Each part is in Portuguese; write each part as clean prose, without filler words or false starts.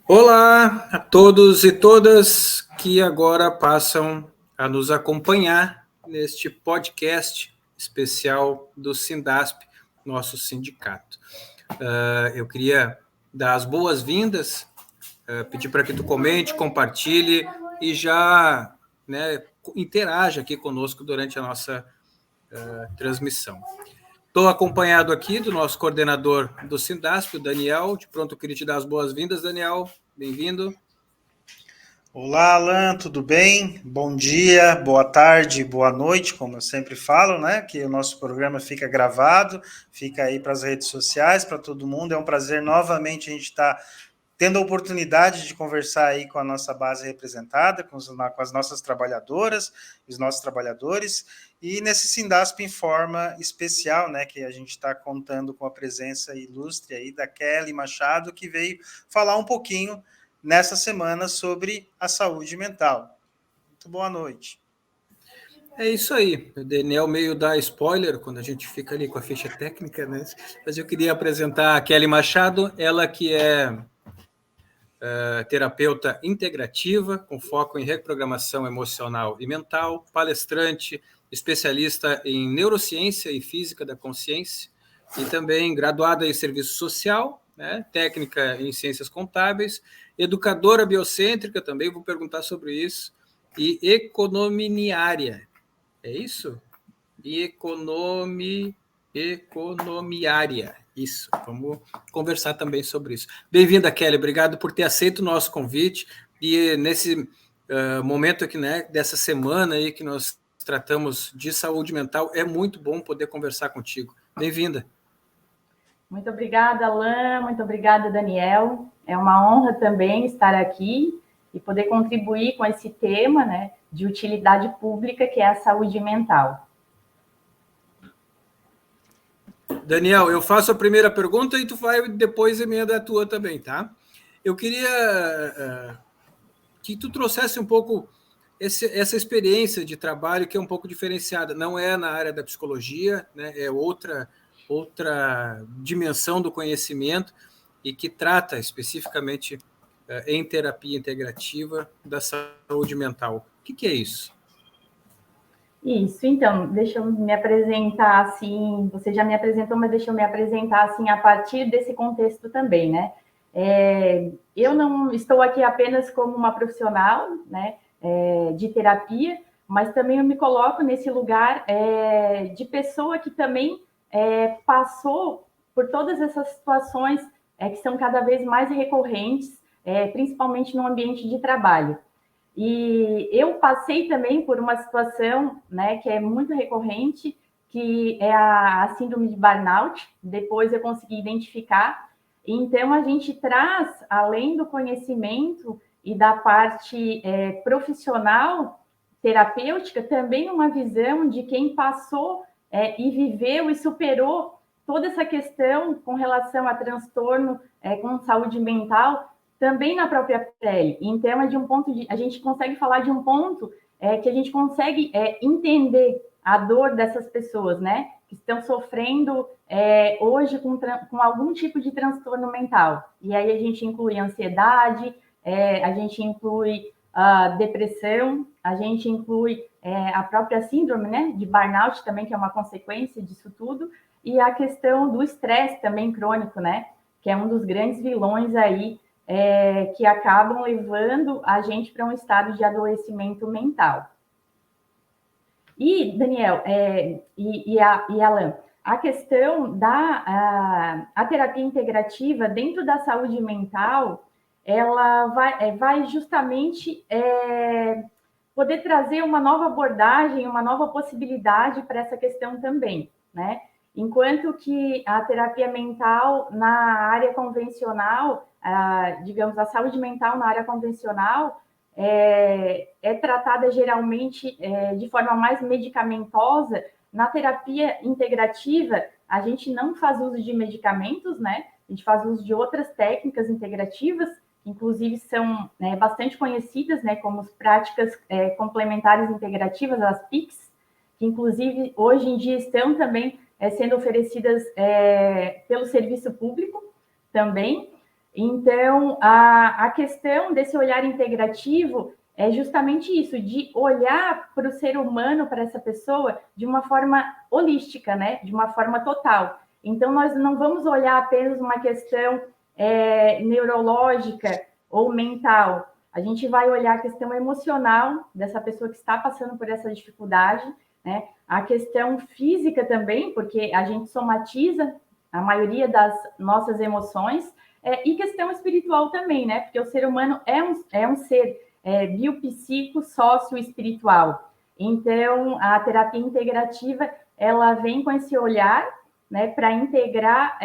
Olá a todos e todas que agora passam a nos acompanhar neste podcast especial do Sindasp, nosso sindicato. Eu queria dar as boas-vindas, pedir para que tu comente, compartilhe e já interaja aqui conosco durante a nossa transmissão. Estou acompanhado aqui do nosso coordenador do Sindasp, o Daniel. De pronto, eu queria te dar as boas-vindas, Daniel. Bem-vindo. Olá, Alan, tudo bem? Bom dia, boa tarde, boa noite, como eu sempre falo, né? Que o nosso programa fica gravado, fica aí para as redes sociais, para todo mundo. É um prazer novamente a gente estar tendo a oportunidade de conversar aí com a nossa base representada, com as nossas trabalhadoras, os nossos trabalhadores, e nesse Sindasp em forma especial, né? Que a gente está contando com a presença ilustre aí da Kelly Machado, que veio falar um pouquinho nessa semana sobre a saúde mental. Muito boa noite. É isso aí. O Daniel meio dá spoiler quando a gente fica ali com a ficha técnica, né? Mas eu queria apresentar a Kelly Machado, ela que é terapeuta integrativa, com foco em reprogramação emocional e mental, palestrante, especialista em neurociência e física da consciência, e também graduada em serviço social, né, técnica em ciências contábeis, educadora biocêntrica, também vou perguntar sobre isso, e economiária. É isso? E economiária. Isso, vamos conversar também sobre isso. Bem-vinda, Kelly, obrigado por ter aceito o nosso convite e nesse momento aqui, né, dessa semana aí que nós tratamos de saúde mental, é muito bom poder conversar contigo. Bem-vinda. Muito obrigada, Alain, muito obrigada, Daniel. É uma honra também estar aqui e poder contribuir com esse tema, né, de utilidade pública, que é a saúde mental. Daniel, eu faço a primeira pergunta e tu vai depois emenda a tua também, tá? Eu queria que tu trouxesse um pouco essa experiência de trabalho que é um pouco diferenciada. Não é na área da psicologia, né? É outra dimensão do conhecimento e que trata especificamente em terapia integrativa da saúde mental. O que é isso? Isso, então, deixa eu me apresentar assim, você já me apresentou, mas deixa eu me apresentar assim a partir desse contexto também, né? Eu não estou aqui apenas como uma profissional, né, de terapia, mas também eu me coloco nesse lugar de pessoa que também passou por todas essas situações que são cada vez mais recorrentes, principalmente no ambiente de trabalho. E eu passei também por uma situação, né, que é muito recorrente, que é a síndrome de burnout. Depois eu consegui identificar. Então, a gente traz, além do conhecimento e da parte profissional, terapêutica, também uma visão de quem passou e viveu e superou toda essa questão com relação a transtorno com saúde mental, também na própria pele. Então, é de um ponto de... A gente consegue falar de um ponto que a gente consegue entender a dor dessas pessoas, né? Que estão sofrendo hoje com algum tipo de transtorno mental. E aí a gente inclui ansiedade, a gente inclui depressão, a gente inclui a própria síndrome, né, de burnout também, que é uma consequência disso tudo, e a questão do estresse também crônico, né, que é um dos grandes vilões aí que acabam levando a gente para um estado de adoecimento mental. E, Daniel, e Alan, a questão da a terapia integrativa dentro da saúde mental, ela vai justamente poder trazer uma nova abordagem, uma nova possibilidade para essa questão também, né? Enquanto que a terapia mental na área convencional, digamos, a saúde mental na área convencional é tratada geralmente de forma mais medicamentosa. Na terapia integrativa, a gente não faz uso de medicamentos, né? A gente faz uso de outras técnicas integrativas, que inclusive são bastante conhecidas, né, como as práticas complementares integrativas, as PICs, que inclusive hoje em dia estão também sendo oferecidas pelo serviço público também. Então, a questão desse olhar integrativo é justamente isso, de olhar para o ser humano, para essa pessoa, de uma forma holística, né? De uma forma total. Então, nós não vamos olhar apenas uma questão neurológica ou mental. A gente vai olhar a questão emocional dessa pessoa que está passando por essa dificuldade, né? A questão física também, porque a gente somatiza a maioria das nossas emoções, e questão espiritual também, né? Porque o ser humano é um ser biopsíquico, sócio-espiritual. Então, a terapia integrativa, ela vem com esse olhar, né, para integrar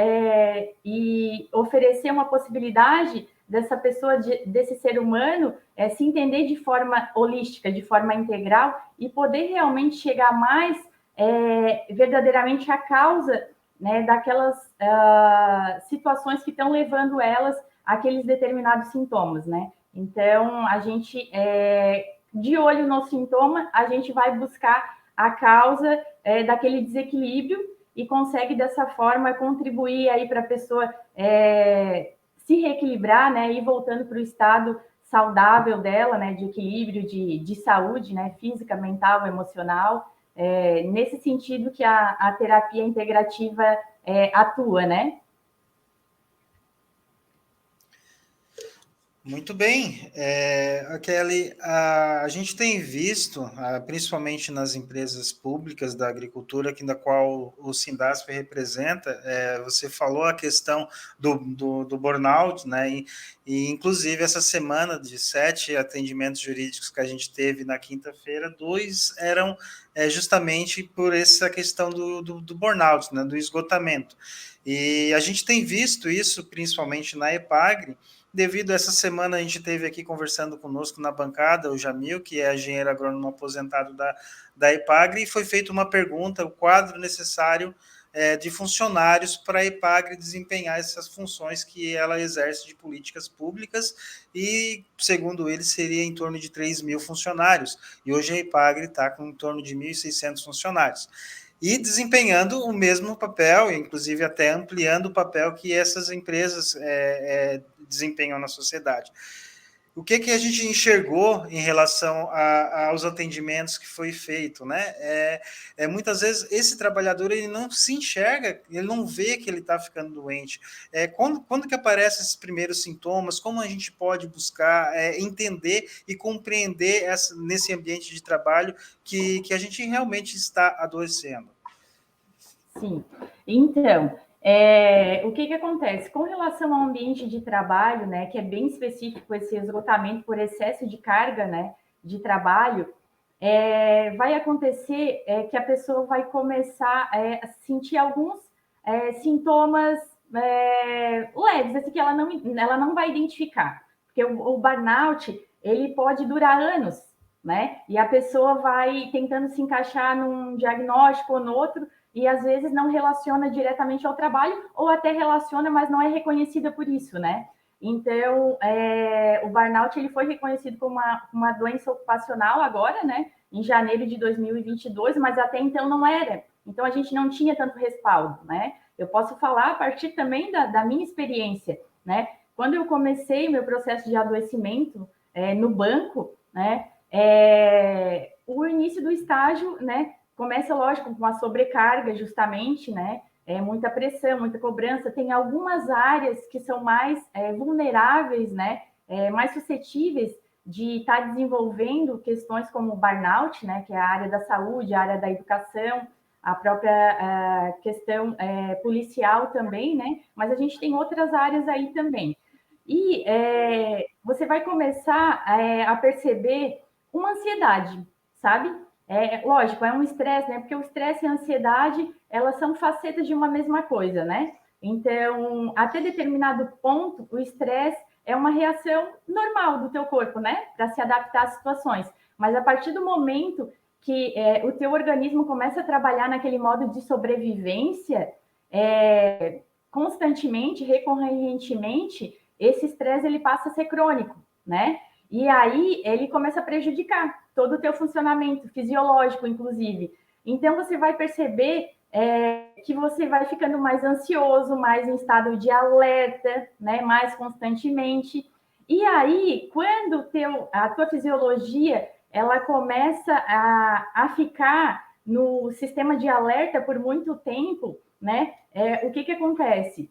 e oferecer uma possibilidade dessa pessoa, desse ser humano, se entender de forma holística, de forma integral, e poder realmente chegar mais verdadeiramente à causa, né, daquelas situações que estão levando elas àqueles determinados sintomas, né? Então, a gente, de olho no sintoma, a gente vai buscar a causa daquele desequilíbrio e consegue, dessa forma, contribuir aí para a pessoa se reequilibrar, né, e voltando para o estado saudável dela, né, de equilíbrio, de saúde, né, física, mental, emocional, nesse sentido que a terapia integrativa atua, né? Muito bem, Kelly, a gente tem visto, principalmente nas empresas públicas da agricultura, na qual o Sindasp representa, você falou a questão do burnout, né? E inclusive essa semana de 7 atendimentos jurídicos que a gente teve na quinta-feira, 2 eram justamente por essa questão do burnout, né? Do esgotamento. E a gente tem visto isso principalmente na EPAGRE. Devido a essa semana, a gente teve aqui conversando conosco na bancada o Jamil, que é engenheiro agrônomo aposentado da EPAGRE, e foi feita uma pergunta, o quadro necessário de funcionários para a EPAGRE desempenhar essas funções que ela exerce de políticas públicas, e, segundo ele, seria em torno de 3 mil funcionários, e hoje a EPAGRE está com em torno de 1.600 funcionários. E desempenhando o mesmo papel, inclusive até ampliando o papel que essas empresas desempenham na sociedade. O que a gente enxergou em relação aos atendimentos que foi feito, né? Muitas vezes esse trabalhador ele não se enxerga, ele não vê que ele está ficando doente. Quando que aparecem esses primeiros sintomas? Como a gente pode buscar entender e compreender nesse ambiente de trabalho que a gente realmente está adoecendo? Sim. Então, o que acontece? Com relação ao ambiente de trabalho, né, que é bem específico esse esgotamento por excesso de carga, né, de trabalho, vai acontecer que a pessoa vai começar a sentir alguns sintomas leves, assim, que ela não vai identificar. Porque o burnout, ele pode durar anos, né? E a pessoa vai tentando se encaixar num diagnóstico ou no outro, e às vezes não relaciona diretamente ao trabalho, ou até relaciona, mas não é reconhecida por isso, né? Então, o burnout ele foi reconhecido como uma doença ocupacional agora, né? Em janeiro de 2022, mas até então não era. Então, a gente não tinha tanto respaldo, né? Eu posso falar a partir também da minha experiência, né? Quando eu comecei meu processo de adoecimento no banco, né? O início do estágio, né? Começa, lógico, com a sobrecarga, justamente, né? Muita pressão, muita cobrança. Tem algumas áreas que são mais vulneráveis, né? Mais suscetíveis de estar desenvolvendo questões como o burnout, né? Que é a área da saúde, a área da educação, a própria questão policial também, né? Mas a gente tem outras áreas aí também. E você vai começar a perceber uma ansiedade, sabe? Lógico, é um estresse, né? Porque o estresse e a ansiedade, elas são facetas de uma mesma coisa, né? Então, até determinado ponto, o estresse é uma reação normal do teu corpo, né? Para se adaptar às situações. Mas a partir do momento que o teu organismo começa a trabalhar naquele modo de sobrevivência, constantemente, recorrentemente, esse estresse ele passa a ser crônico, né? E aí ele começa a prejudicar todo o teu funcionamento fisiológico, inclusive. Então você vai perceber que você vai ficando mais ansioso, mais em estado de alerta, né, mais constantemente. E aí, quando a tua fisiologia ela começa a ficar no sistema de alerta por muito tempo, né, o que acontece?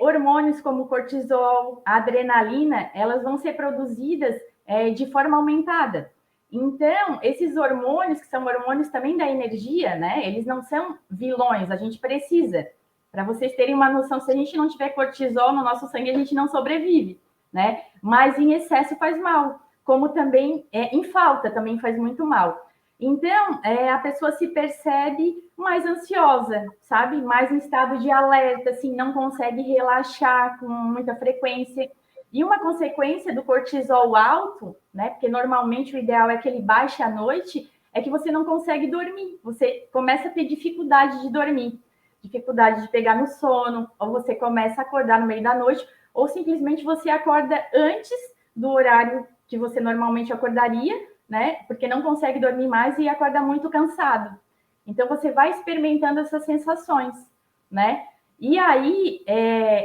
Hormônios como cortisol, adrenalina, elas vão ser produzidas de forma aumentada. Então, esses hormônios, que são hormônios também da energia, né? Eles não são vilões, a gente precisa. Para vocês terem uma noção, se a gente não tiver cortisol no nosso sangue, a gente não sobrevive, né? Mas em excesso faz mal, como também em falta também faz muito mal. Então, a pessoa se percebe mais ansiosa, sabe? Mais em estado de alerta, assim, não consegue relaxar com muita frequência. E uma consequência do cortisol alto, né? Porque normalmente o ideal é que ele baixe à noite, é que você não consegue dormir. Você começa a ter dificuldade de dormir, dificuldade de pegar no sono, ou você começa a acordar no meio da noite, ou simplesmente você acorda antes do horário que você normalmente acordaria, né? Porque não consegue dormir mais e acorda muito cansado. Então você vai experimentando essas sensações, né? E aí,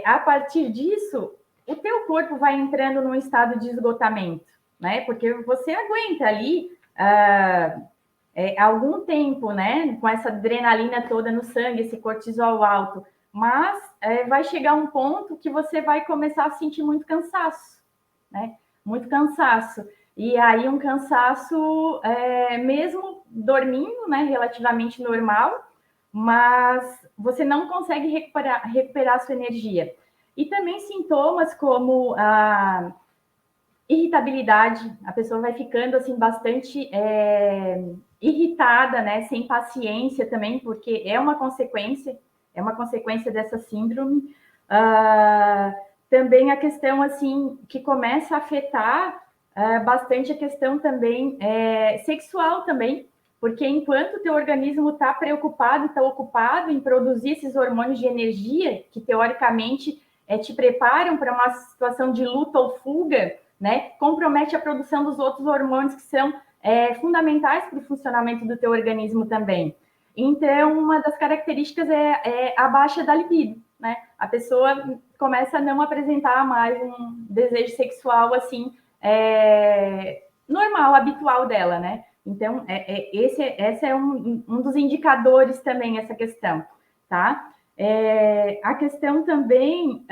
a partir disso, o teu corpo vai entrando num estado de esgotamento, né? Porque você aguenta ali algum tempo, né? Com essa adrenalina toda no sangue, esse cortisol alto, mas vai chegar um ponto que você vai começar a sentir muito cansaço, né? Muito cansaço. E aí um cansaço, mesmo dormindo, né? Relativamente normal, mas você não consegue recuperar a sua energia. E também sintomas como a irritabilidade, a pessoa vai ficando assim bastante irritada, né, sem paciência também, porque é uma consequência dessa síndrome. Também a questão assim que começa a afetar bastante a questão também sexual também, porque enquanto o teu organismo está preocupado, está ocupado em produzir esses hormônios de energia que teoricamente te preparam para uma situação de luta ou fuga, né, compromete a produção dos outros hormônios que são fundamentais para o funcionamento do teu organismo também. Então, uma das características é a baixa da libido, né? A pessoa começa a não apresentar mais um desejo sexual assim normal, habitual dela, né? Então, esse é um dos indicadores também, essa questão, tá? A questão também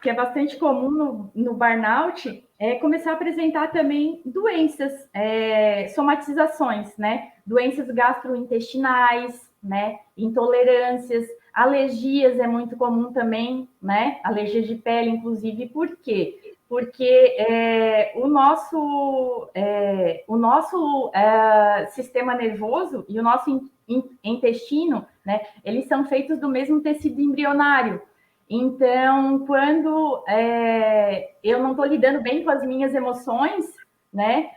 que é bastante comum no burnout, é começar a apresentar também doenças, somatizações, né? Doenças gastrointestinais, né? Intolerâncias, alergias é muito comum também, né? Alergias de pele, inclusive. Por quê? Porque o nosso sistema nervoso e o nosso intestino, né? Eles são feitos do mesmo tecido embrionário. Então, quando eu não estou lidando bem com as minhas emoções, né,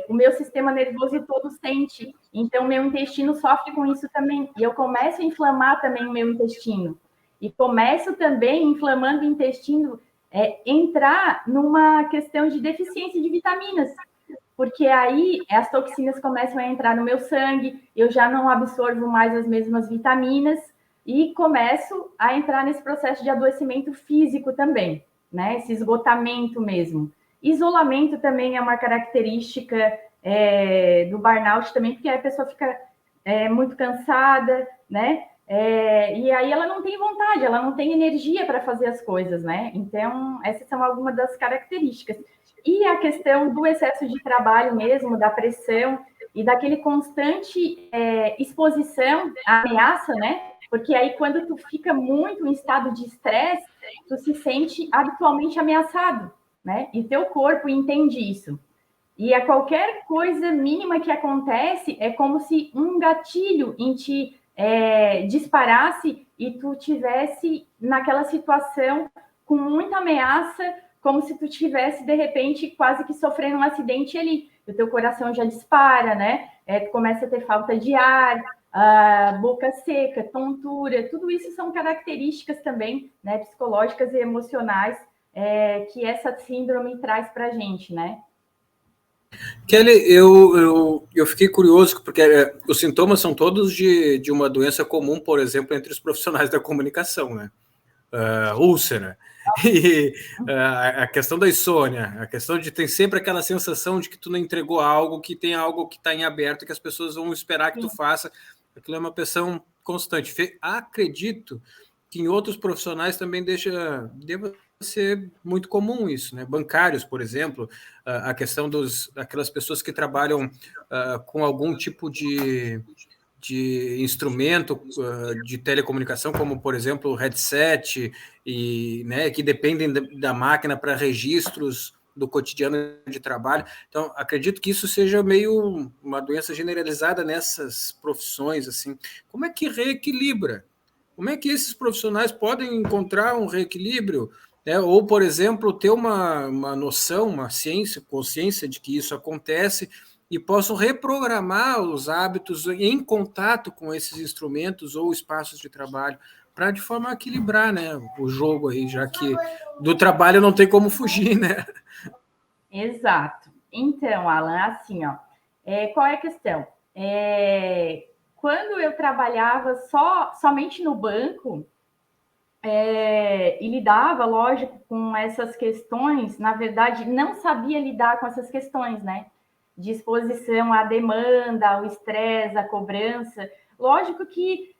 o meu sistema nervoso todo sente. Então, meu intestino sofre com isso também. E eu começo a inflamar também o meu intestino. E começo também, inflamando o intestino, entrar numa questão de deficiência de vitaminas. Porque aí as toxinas começam a entrar no meu sangue, eu já não absorvo mais as mesmas vitaminas, e começo a entrar nesse processo de adoecimento físico também, né? Esse esgotamento mesmo. Isolamento também é uma característica do burnout também, porque a pessoa fica muito cansada, né? E aí ela não tem vontade, ela não tem energia para fazer as coisas, né? Então, essas são algumas das características. E a questão do excesso de trabalho mesmo, da pressão e daquele constante exposição à ameaça, né? Porque aí, quando tu fica muito em estado de estresse, tu se sente habitualmente ameaçado, né? E teu corpo entende isso. E a qualquer coisa mínima que acontece, é como se um gatilho em ti disparasse e tu tivesse naquela situação com muita ameaça, como se tu tivesse, de repente, quase que sofrendo um acidente ali. O teu coração já dispara, né? Tu começa a ter falta de ar, boca seca, tontura, tudo isso são características também, né, psicológicas e emocionais que essa síndrome traz para a gente, né? Kelly, eu fiquei curioso, porque os sintomas são todos de uma doença comum, por exemplo, entre os profissionais da comunicação, né? Úlcera, e a questão da insônia, a questão de ter sempre aquela sensação de que tu não entregou algo, que tem algo que está em aberto, que as pessoas vão esperar que tu faça. Aquilo é uma pressão constante. Acredito que em outros profissionais também deva ser muito comum isso, né? Bancários, por exemplo, a questão daquelas pessoas que trabalham com algum tipo de instrumento de telecomunicação, como, por exemplo, o headset, e, né, que dependem da máquina para registros do cotidiano de trabalho. Então, acredito que isso seja meio uma doença generalizada nessas profissões, assim. Como é que reequilibra? Como é que esses profissionais podem encontrar um reequilíbrio? Né? Ou, por exemplo, ter uma noção, uma consciência de que isso acontece e possam reprogramar os hábitos em contato com esses instrumentos ou espaços de trabalho, para de forma a equilibrar, né, o jogo aí, já que do trabalho não tem como fugir, né? Exato. Então, Alan, assim, ó, qual é a questão? Quando eu trabalhava somente no banco, e lidava, lógico, com essas questões, na verdade, não sabia lidar com essas questões, né? De exposição à demanda, ao estresse, à cobrança. Lógico que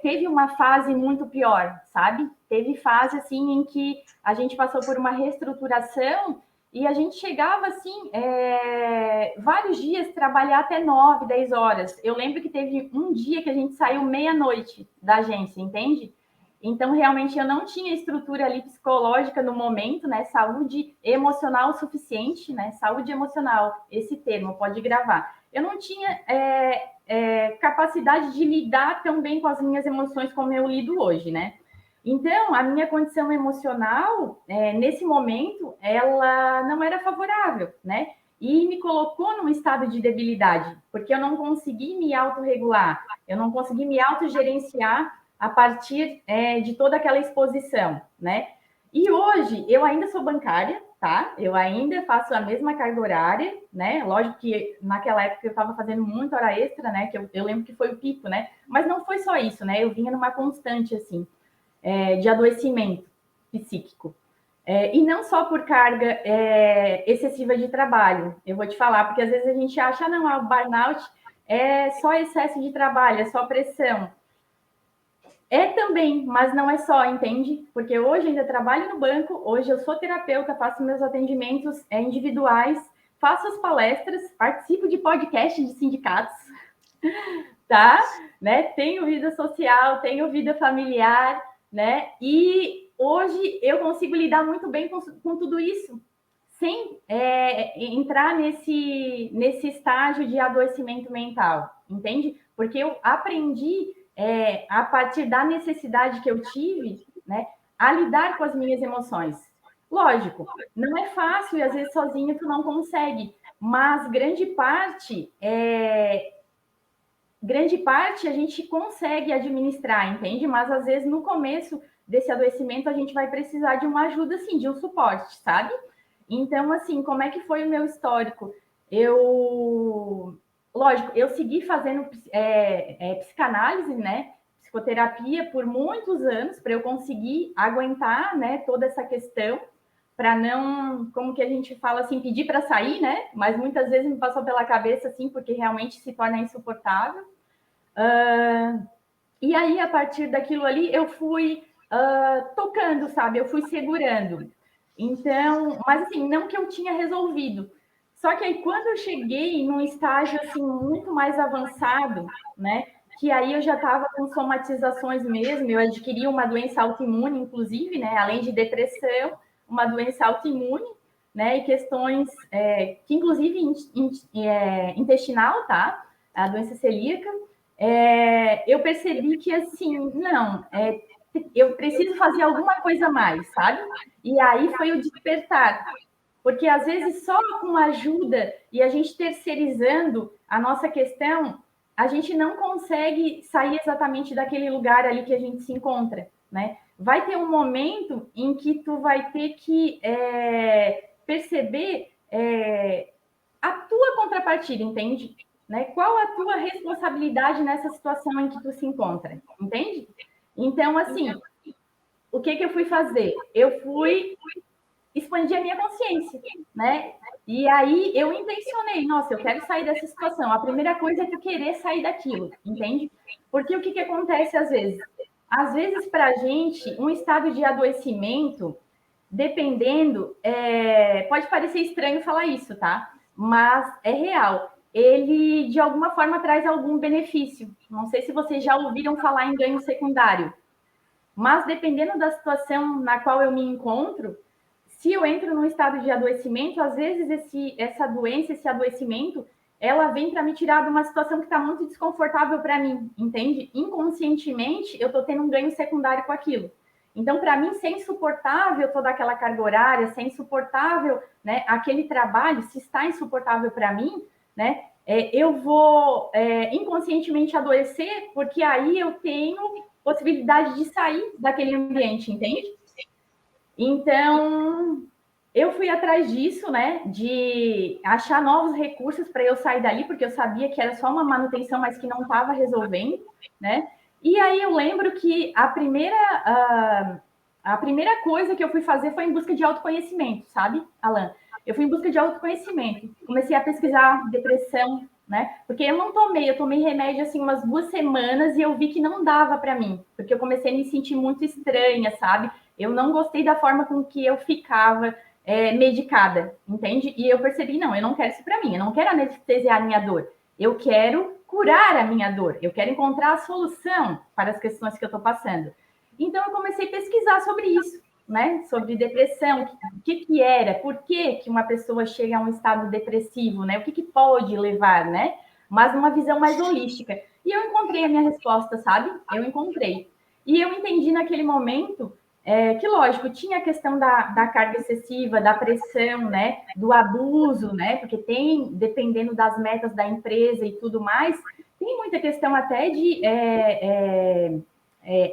teve uma fase muito pior, sabe? Teve fase, assim, em que a gente passou por uma reestruturação e a gente chegava, assim, vários dias trabalhar até 9, 10 horas. Eu lembro que teve um dia que a gente saiu meia-noite da agência, entende? Então, realmente, eu não tinha estrutura ali psicológica no momento, né? Saúde emocional suficiente, né? Saúde emocional, esse termo, pode gravar. Eu não tinha capacidade de lidar tão bem com as minhas emoções como eu lido hoje, né? Então, a minha condição emocional, nesse momento, ela não era favorável, né? E me colocou num estado de debilidade, porque eu não consegui me autorregular, eu não consegui me autogerenciar a partir de toda aquela exposição, né? E hoje eu ainda sou bancária, tá? Eu ainda faço a mesma carga horária, né? Lógico que naquela época eu estava fazendo muita hora extra, né? Que eu lembro que foi o pico, né? Mas não foi só isso, né? Eu vinha numa constante, assim, de adoecimento psíquico. E não só por carga excessiva de trabalho, eu vou te falar, porque às vezes a gente acha, não, o burnout é só excesso de trabalho, é só pressão. É também, mas não é só, entende? Porque hoje ainda trabalho no banco, hoje eu sou terapeuta, faço meus atendimentos individuais, faço as palestras, participo de podcasts de sindicatos, tá? Né? Tenho vida social, tenho vida familiar, né? E hoje eu consigo lidar muito bem com tudo isso, sem entrar nesse estágio de adoecimento mental, entende? Porque eu aprendi a partir da necessidade que eu tive, né, a lidar com as minhas emoções. Lógico, não é fácil e às vezes sozinho tu não consegue, mas grande parte a gente consegue administrar, entende? Mas às vezes no começo desse adoecimento a gente vai precisar de uma ajuda, assim, de um suporte, sabe? Então, assim, como é que foi o meu histórico? Lógico, eu segui fazendo psicanálise, né? Psicoterapia por muitos anos para eu conseguir aguentar, né, toda essa questão, para não, como que a gente fala assim, pedir para sair, né? Mas muitas vezes me passou pela cabeça assim, porque realmente se torna insuportável. E aí, a partir daquilo ali, eu fui tocando, sabe? Eu fui segurando. Então, mas assim, não que eu tinha resolvido. Só que aí, quando eu cheguei num estágio assim muito mais avançado, né? Que aí eu já estava com somatizações mesmo, eu adquiri uma doença autoimune, inclusive, né? Além de depressão, uma doença autoimune, né? E questões que, inclusive, intestinal, tá? A doença celíaca. Eu percebi que, assim, não, eu preciso fazer alguma coisa mais, sabe? E aí foi o despertar. Porque, às vezes, só com ajuda e a gente terceirizando a nossa questão, a gente não consegue sair exatamente daquele lugar ali que a gente se encontra, né? Vai ter um momento em que tu vai ter que perceber a tua contrapartida, entende? Né? Qual a tua responsabilidade nessa situação em que tu se encontra, entende? Então, assim, o que eu fui fazer? Eu fui expandir a minha consciência, né? E aí eu intencionei, nossa, eu quero sair dessa situação. A primeira coisa é tu querer sair daquilo, entende? Porque o que acontece às vezes? Às vezes, para a gente, um estado de adoecimento, dependendo, pode parecer estranho falar isso, tá? Mas é real. Ele, de alguma forma, traz algum benefício. Não sei se vocês já ouviram falar em ganho secundário, mas dependendo da situação na qual eu me encontro, se eu entro num estado de adoecimento, às vezes essa doença, esse adoecimento, ela vem para me tirar de uma situação que está muito desconfortável para mim, entende? Inconscientemente, eu estou tendo um ganho secundário com aquilo. Então, para mim, ser insuportável toda aquela carga horária, ser insuportável, né, aquele trabalho, se está insuportável para mim, né, eu vou inconscientemente adoecer, porque aí eu tenho possibilidade de sair daquele ambiente, entende? Então, eu fui atrás disso, né, de achar novos recursos para eu sair dali, porque eu sabia que era só uma manutenção, mas que não estava resolvendo, né? E aí eu lembro que a primeira coisa que eu fui fazer foi em busca de autoconhecimento, sabe, Alan? Eu fui em busca de autoconhecimento. Comecei a pesquisar depressão, né? Porque eu tomei remédio assim umas 2 semanas e eu vi que não dava para mim, porque eu comecei a me sentir muito estranha, sabe? Eu não gostei da forma com que eu ficava medicada, entende? E eu percebi, não, eu não quero isso para mim, eu não quero anestesiar a minha dor, eu quero curar a minha dor, eu quero encontrar a solução para as questões que eu estou passando. Então, eu comecei a pesquisar sobre isso, né? Sobre depressão, o que era, por que uma pessoa chega a um estado depressivo, né? O que pode levar, né? Mas numa visão mais holística. E eu encontrei a minha resposta, sabe? Eu encontrei. E eu entendi naquele momento que, lógico, tinha a questão da carga excessiva, da pressão, né? Do abuso, né? Porque tem, dependendo das metas da empresa e tudo mais, tem muita questão até de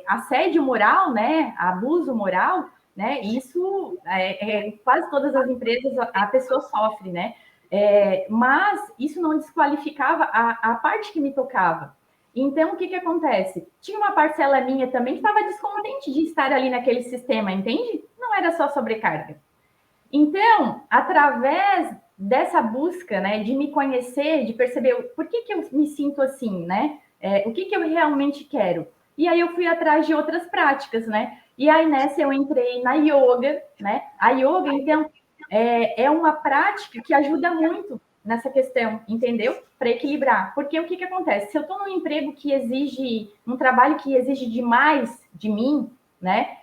assédio moral, né? Abuso moral, né? Isso quase todas as empresas a pessoa sofre, né? Mas isso não desqualificava a parte que me tocava. Então, o que acontece? Tinha uma parcela minha também que estava descontente de estar ali naquele sistema, entende? Não era só sobrecarga. Então, através dessa busca, né, de me conhecer, de perceber por que eu me sinto assim, né? O que eu realmente quero. E aí eu fui atrás de outras práticas, né? E aí nessa eu entrei na yoga, né? A yoga, então, é uma prática que ajuda muito nessa questão, entendeu? Para equilibrar. Porque o que acontece? Se eu estou num emprego que exige, um trabalho que exige demais de mim, né?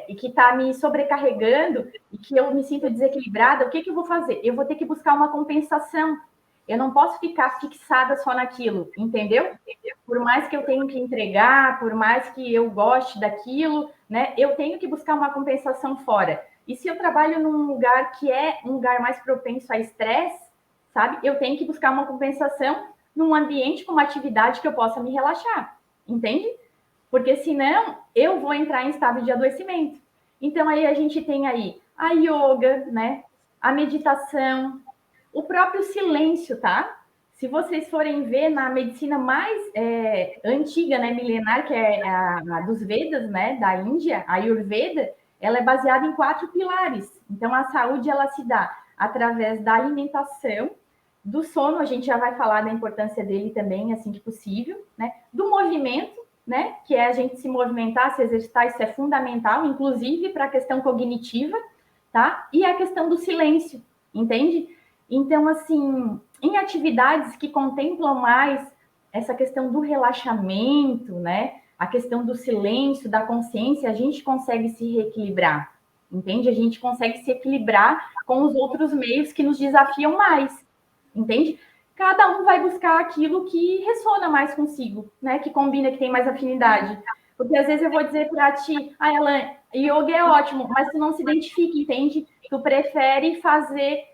E que está me sobrecarregando e que eu me sinto desequilibrada, o que eu vou fazer? Eu vou ter que buscar uma compensação. Eu não posso ficar fixada só naquilo, entendeu? Por mais que eu tenha que entregar, por mais que eu goste daquilo, né? Eu tenho que buscar uma compensação fora. E se eu trabalho num lugar que é um lugar mais propenso a estresse, sabe? Eu tenho que buscar uma compensação num ambiente com uma atividade que eu possa me relaxar, entende? Porque senão eu vou entrar em estado de adoecimento. Então aí a gente tem aí a yoga, né? A meditação, o próprio silêncio, tá? Se vocês forem ver na medicina mais antiga, né, milenar, que é a dos Vedas, né, da Índia, a Ayurveda, ela é baseada em 4 pilares. Então a saúde ela se dá através da alimentação, do sono, a gente já vai falar da importância dele também, assim que possível, né? Do movimento, né? Que é a gente se movimentar, se exercitar, isso é fundamental, inclusive para a questão cognitiva, tá? E a questão do silêncio, entende? Então, assim, em atividades que contemplam mais essa questão do relaxamento, né? A questão do silêncio, da consciência, a gente consegue se reequilibrar, entende? A gente consegue se equilibrar com os outros meios que nos desafiam mais, entende? Cada um vai buscar aquilo que ressona mais consigo, né? Que combina, que tem mais afinidade. Porque às vezes eu vou dizer para ti, Alan, yoga é ótimo, mas tu não se identifica, entende? Tu prefere fazer,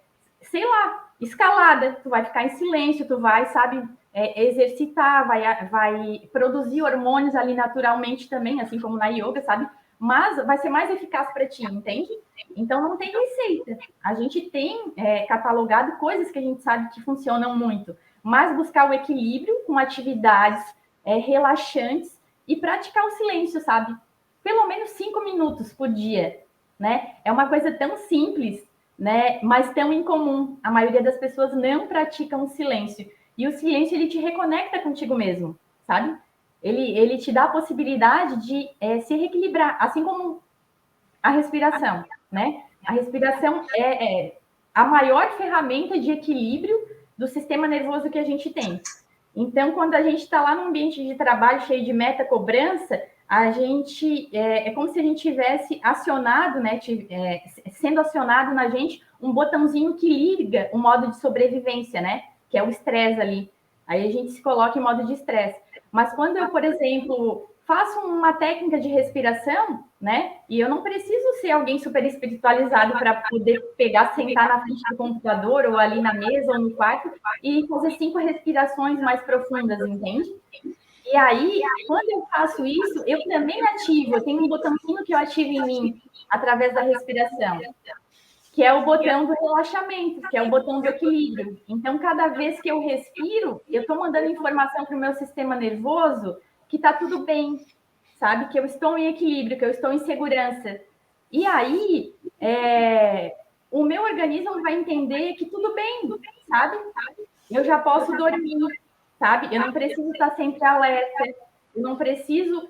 sei lá, escalada. Tu vai ficar em silêncio, tu vai, sabe, exercitar, vai produzir hormônios ali naturalmente também, assim como na yoga, sabe? mas vai ser mais eficaz para ti, entende? Então, não tem receita. A gente tem catalogado coisas que a gente sabe que funcionam muito, mas buscar o equilíbrio com atividades relaxantes e praticar o silêncio, sabe? Pelo menos 5 minutos por dia, né? É uma coisa tão simples, né? Mas tão incomum. A maioria das pessoas não praticam o silêncio. E o silêncio, ele te reconecta contigo mesmo, sabe? Ele te dá a possibilidade de se reequilibrar, assim como a respiração, né? A respiração é a maior ferramenta de equilíbrio do sistema nervoso que a gente tem. Então, quando a gente está lá num ambiente de trabalho cheio de meta cobrança, a gente é como se a gente tivesse acionado, né? Sendo acionado na gente um botãozinho que liga o modo de sobrevivência, né? Que é o estresse ali. Aí a gente se coloca em modo de estresse. Mas quando eu, por exemplo, faço uma técnica de respiração, né? E eu não preciso ser alguém super espiritualizado para poder pegar, sentar na frente do computador ou ali na mesa ou no quarto e fazer 5 respirações mais profundas, entende? E aí, quando eu faço isso, eu também ativo, eu tenho um botãozinho que eu ativo em mim através da respiração, que é o botão do relaxamento, que é o botão do equilíbrio. Então, cada vez que eu respiro, eu estou mandando informação para o meu sistema nervoso que está tudo bem, sabe? Que eu estou em equilíbrio, que eu estou em segurança. E aí, o meu organismo vai entender que tudo bem, sabe? Eu já posso dormir, sabe? Eu não preciso estar sempre alerta, eu não preciso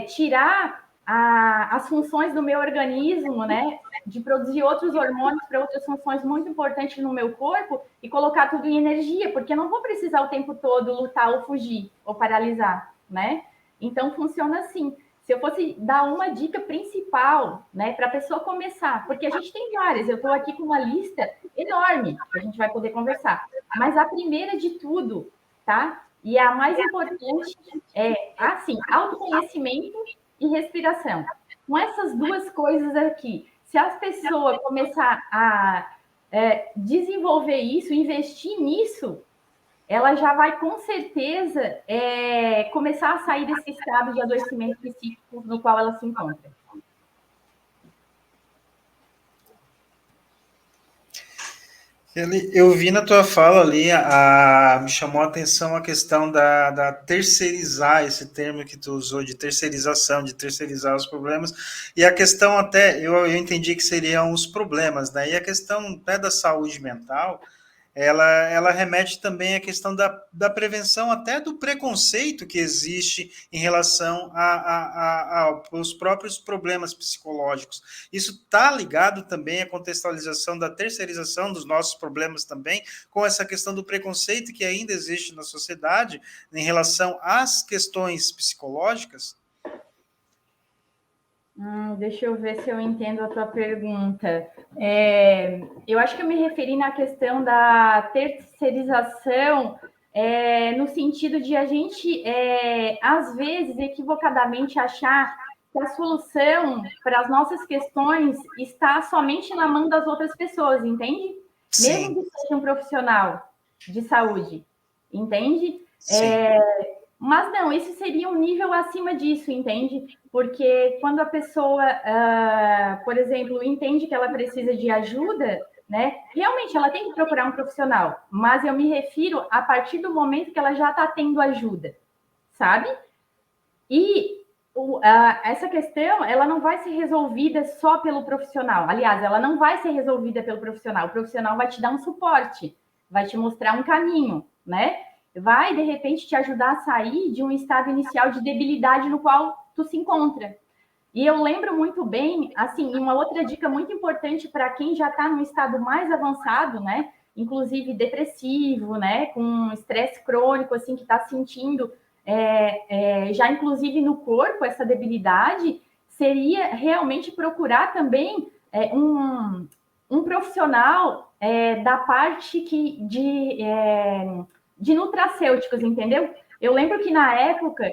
tirar as funções do meu organismo, né? De produzir outros hormônios para outras funções muito importantes no meu corpo e colocar tudo em energia, porque eu não vou precisar o tempo todo lutar ou fugir ou paralisar, né? Então, funciona assim. Se eu fosse dar uma dica principal, né, para a pessoa começar, porque a gente tem várias, eu estou aqui com uma lista enorme que a gente vai poder conversar, mas a primeira de tudo, tá? E a mais importante é, assim, autoconhecimento e respiração. Com essas duas coisas aqui, se a pessoa começar a desenvolver isso, investir nisso, ela já vai, com certeza, começar a sair desse estado de adoecimento psíquico no qual ela se encontra. Eu vi na tua fala ali, me chamou a atenção a questão da terceirizar, esse termo que tu usou, de terceirização, de terceirizar os problemas, e a questão até, eu entendi que seriam os problemas, né? E a questão até da saúde mental, ela remete também à questão da prevenção, até do preconceito que existe em relação aos próprios problemas psicológicos. Isso está ligado também à contextualização da terceirização dos nossos problemas também, com essa questão do preconceito que ainda existe na sociedade em relação às questões psicológicas? Deixa eu ver se eu entendo a tua pergunta. Eu acho que eu me referi na questão da terceirização, no sentido de a gente, às vezes, equivocadamente achar que a solução para as nossas questões está somente na mão das outras pessoas, entende? Sim. Mesmo que seja um profissional de saúde, entende? Mas não, isso seria um nível acima disso, entende? Porque quando a pessoa, por exemplo, entende que ela precisa de ajuda, né? Realmente ela tem que procurar um profissional, mas eu me refiro a partir do momento que ela já está tendo ajuda, sabe? E essa questão, ela não vai ser resolvida só pelo profissional. Aliás, ela não vai ser resolvida pelo profissional. O profissional vai te dar um suporte, vai te mostrar um caminho, né? Vai, de repente, te ajudar a sair de um estado inicial de debilidade no qual tu se encontra. E eu lembro muito bem, assim, uma outra dica muito importante para quem já está num estado mais avançado, né? Inclusive depressivo, né? Com estresse crônico, assim, que está sentindo já inclusive no corpo essa debilidade, seria realmente procurar também um profissional da parte de nutracêuticos, entendeu? Eu lembro que na época,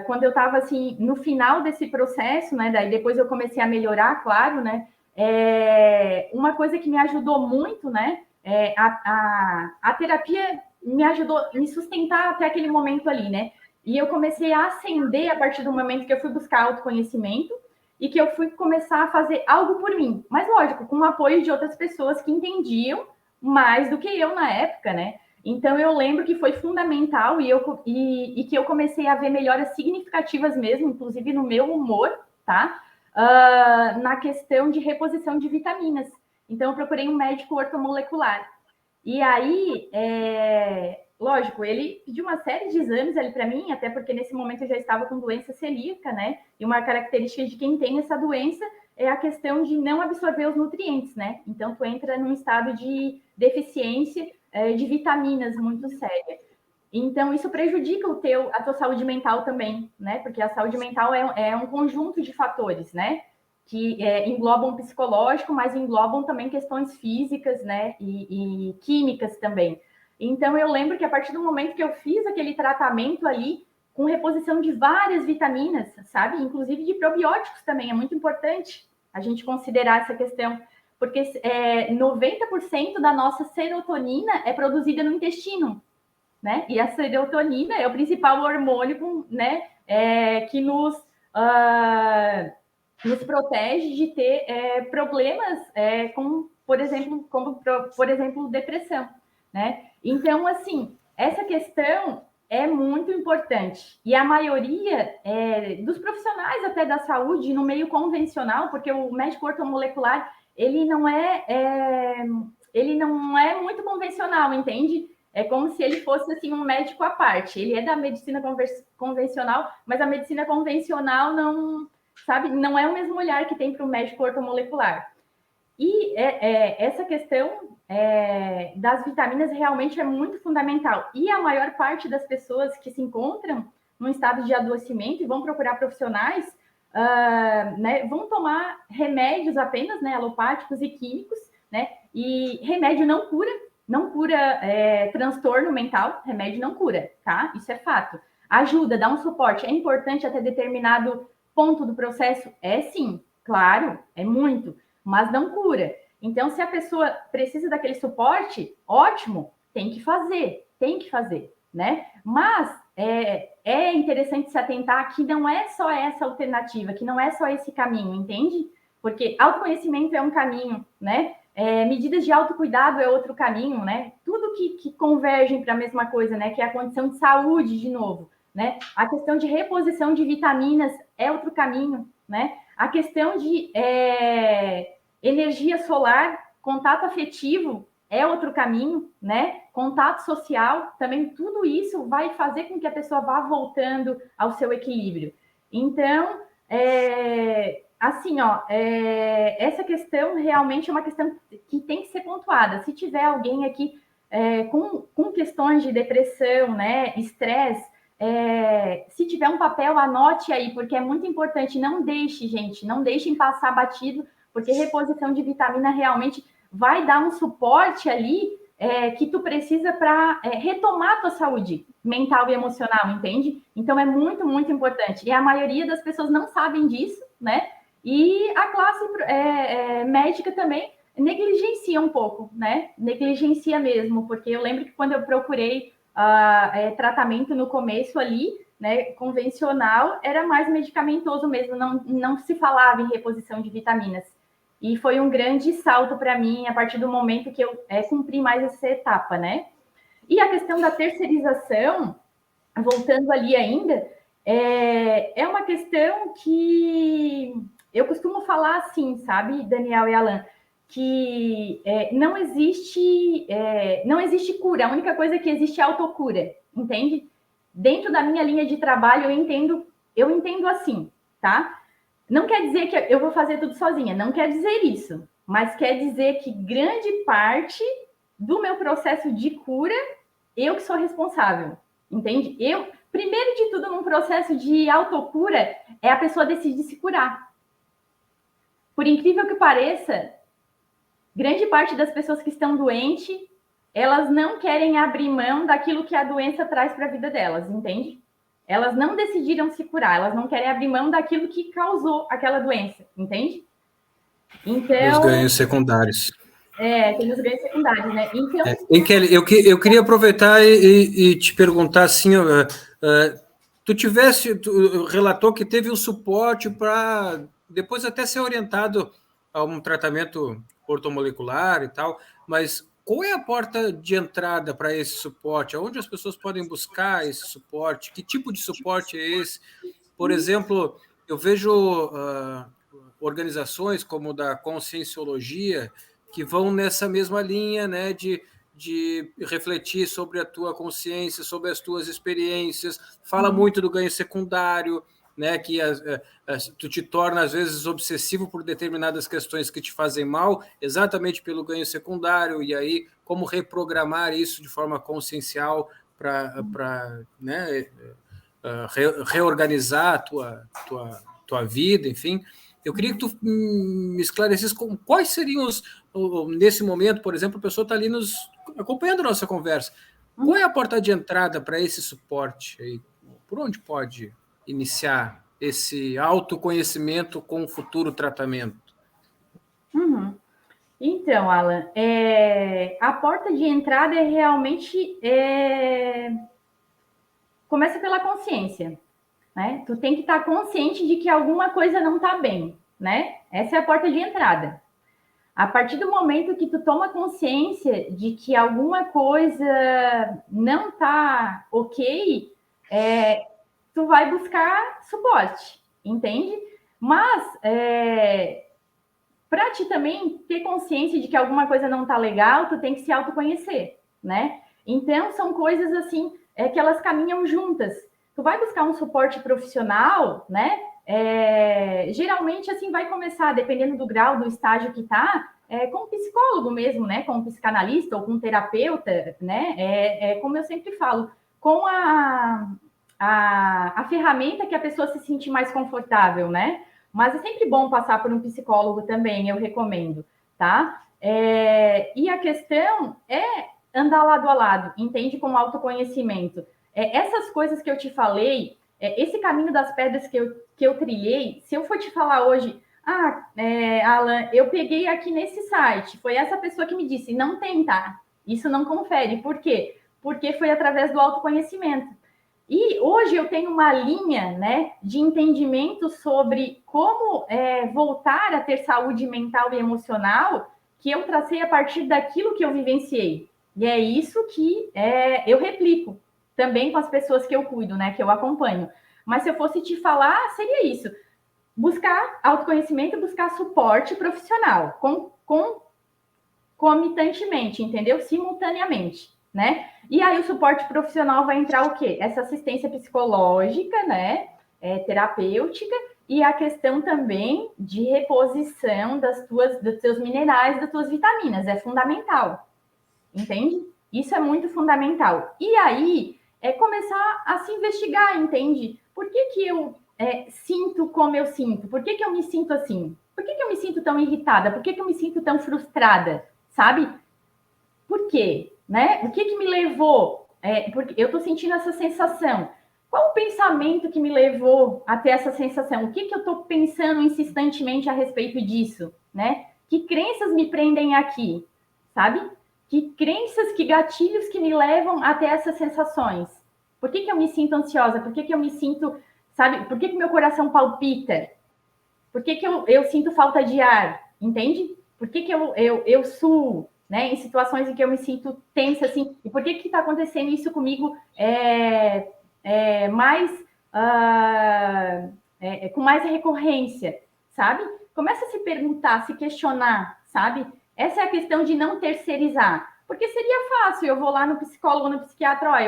quando eu estava assim, no final desse processo, né? Daí depois eu comecei a melhorar, claro, né? Uma coisa que me ajudou muito, né? A terapia me ajudou a me sustentar até aquele momento ali, né? E eu comecei a ascender a partir do momento que eu fui buscar autoconhecimento e que eu fui começar a fazer algo por mim. Mas, lógico, com o apoio de outras pessoas que entendiam mais do que eu na época, né? Então, eu lembro que foi fundamental e que eu comecei a ver melhoras significativas mesmo, inclusive no meu humor, tá? Na questão de reposição de vitaminas. Então, eu procurei um médico ortomolecular. E aí, lógico, ele pediu uma série de exames ali para mim, até porque nesse momento eu já estava com doença celíaca, né? E uma característica de quem tem essa doença é a questão de não absorver os nutrientes, né? Então, tu entra num estado de deficiência de vitaminas muito séria. Então, isso prejudica a tua saúde mental também, né? Porque a saúde mental é um conjunto de fatores, né? Que englobam o psicológico, mas englobam também questões físicas, né? E químicas também. Então, eu lembro que a partir do momento que eu fiz aquele tratamento ali, com reposição de várias vitaminas, sabe? Inclusive de probióticos também, é muito importante a gente considerar essa questão, porque 90% da nossa serotonina é produzida no intestino, né? E a serotonina é o principal hormônio, né? Que nos protege de ter problemas por exemplo, depressão, né? Então, assim, essa questão é muito importante. E a maioria dos profissionais até da saúde no meio convencional, porque o médico ortomolecular, ele não é muito convencional, entende? É como se ele fosse assim um médico à parte. Ele é da medicina convencional, mas a medicina convencional não é o mesmo olhar que tem para o médico ortomolecular. E essa questão das vitaminas realmente é muito fundamental. E a maior parte das pessoas que se encontram num estado de adoecimento e vão procurar profissionais, né, vão tomar remédios apenas, né, alopáticos e químicos, né? E remédio não cura transtorno mental, remédio não cura, tá? Isso é fato. Ajuda, dá um suporte. É importante até determinado ponto do processo? Sim, claro, é muito, mas não cura. Então, se a pessoa precisa daquele suporte, ótimo, tem que fazer, né? Mas é interessante se atentar que não é só essa alternativa, que não é só esse caminho, entende? Porque autoconhecimento é um caminho, né? Medidas de autocuidado é outro caminho, né? Tudo que convergem para a mesma coisa, né? Que é a condição de saúde, de novo, né? A questão de reposição de vitaminas é outro caminho, né? A questão de energia solar, contato afetivo é outro caminho, né? Contato social, também tudo isso vai fazer com que a pessoa vá voltando ao seu equilíbrio. Então, assim, essa questão realmente é uma questão que tem que ser pontuada. Se tiver alguém aqui com questões de depressão, né, estresse, se tiver um papel, anote aí, porque é muito importante. Não deixe, gente, não deixem passar batido, porque reposição de vitamina realmente vai dar um suporte ali que tu precisa para retomar a tua saúde mental e emocional, entende? Então é muito, muito importante. E a maioria das pessoas não sabem disso, né? E a classe médica também negligencia um pouco, né? Negligencia mesmo, porque eu lembro que quando eu procurei tratamento no começo ali, né, convencional, era mais medicamentoso mesmo, não se falava em reposição de vitaminas. E foi um grande salto para mim a partir do momento que eu cumpri mais essa etapa, né? E a questão da terceirização, voltando ali ainda, é uma questão que eu costumo falar assim, sabe, Daniel e Alan, que não existe cura, a única coisa que existe é autocura, entende? Dentro da minha linha de trabalho, eu entendo assim, tá? Não quer dizer que eu vou fazer tudo sozinha, não quer dizer isso, mas quer dizer que grande parte do meu processo de cura, eu que sou responsável, entende? Primeiro de tudo, num processo de autocura, é a pessoa decidir se curar. Por incrível que pareça, grande parte das pessoas que estão doentes, elas não querem abrir mão daquilo que a doença traz para a vida delas, entende? Elas não decidiram se curar, elas não querem abrir mão daquilo que causou aquela doença, entende? Então, os ganhos secundários. Tem os ganhos secundários, né? Então, Kelly, eu queria aproveitar e te perguntar assim, tu relatou que teve o suporte para depois até ser orientado a um tratamento ortomolecular e tal, mas qual é a porta de entrada para esse suporte? Onde as pessoas podem buscar esse suporte? Que tipo de suporte é esse? Por exemplo, eu vejo organizações como da Conscienciologia que vão nessa mesma linha, né, de refletir sobre a tua consciência, sobre as tuas experiências, fala muito do ganho secundário, né, que tu te torna, às vezes, obsessivo por determinadas questões que te fazem mal, exatamente pelo ganho secundário, e aí como reprogramar isso de forma consciencial para né, reorganizar a tua vida, enfim. Eu queria que tu me esclarecesse quais seriam nesse momento, por exemplo, a pessoa está ali acompanhando a nossa conversa. Qual é a porta de entrada para esse suporte aí? Por onde pode iniciar esse autoconhecimento com o futuro tratamento? Então, Alan, a porta de entrada é realmente começa pela consciência, né? Tu tem que estar consciente de que alguma coisa não está bem, né? Essa é a porta de entrada. A partir do momento que tu toma consciência de que alguma coisa não está ok, tu vai buscar suporte, entende? Mas para ti também ter consciência de que alguma coisa não está legal, tu tem que se autoconhecer, né? Então, são coisas assim que elas caminham juntas. Tu vai buscar um suporte profissional, né? Geralmente, assim, vai começar, dependendo do grau, do estágio que tá, com um psicólogo mesmo, né? Com um psicanalista ou com um terapeuta, né? Como eu sempre falo, com a ferramenta que a pessoa se sente mais confortável, né? Mas é sempre bom passar por um psicólogo também, eu recomendo, tá? E a questão é andar lado a lado, entende? Com autoconhecimento. Essas coisas que eu te falei, esse caminho das pedras que eu trilhei, se eu for te falar hoje, Alan, eu peguei aqui nesse site, foi essa pessoa que me disse, não tenta, isso não confere. Por quê? Porque foi através do autoconhecimento. E hoje eu tenho uma linha, né, de entendimento sobre como voltar a ter saúde mental e emocional que eu tracei a partir daquilo que eu vivenciei. E é isso que eu replico também com as pessoas que eu cuido, né, que eu acompanho. Mas se eu fosse te falar, seria isso. Buscar autoconhecimento e buscar suporte profissional, concomitantemente, entendeu? Simultaneamente, né? E aí o suporte profissional vai entrar o quê? Essa assistência psicológica, né? Terapêutica, e a questão também de reposição dos seus minerais, das tuas vitaminas. É fundamental, entende? Isso é muito fundamental. E aí é começar a se investigar, entende? Por que eu sinto como eu sinto? Por que eu me sinto assim? Por que eu me sinto tão irritada? Por que eu me sinto tão frustrada? Sabe? Por quê? Né? O que me levou? Porque eu estou sentindo essa sensação. Qual o pensamento que me levou a ter essa sensação? O que eu estou pensando insistentemente a respeito disso? Né? Que crenças me prendem aqui? Sabe? Que crenças, que gatilhos que me levam a ter essas sensações? Por que eu me sinto ansiosa? Por que eu me sinto, sabe? Por que meu coração palpita? Por que eu sinto falta de ar? Entende? Por que eu suo? Né, em situações em que eu me sinto tensa, assim, e por que está acontecendo isso comigo com mais recorrência, sabe? Começa a se perguntar, se questionar, sabe? Essa é a questão de não terceirizar, porque seria fácil, eu vou lá no psicólogo, no psiquiatra, ó,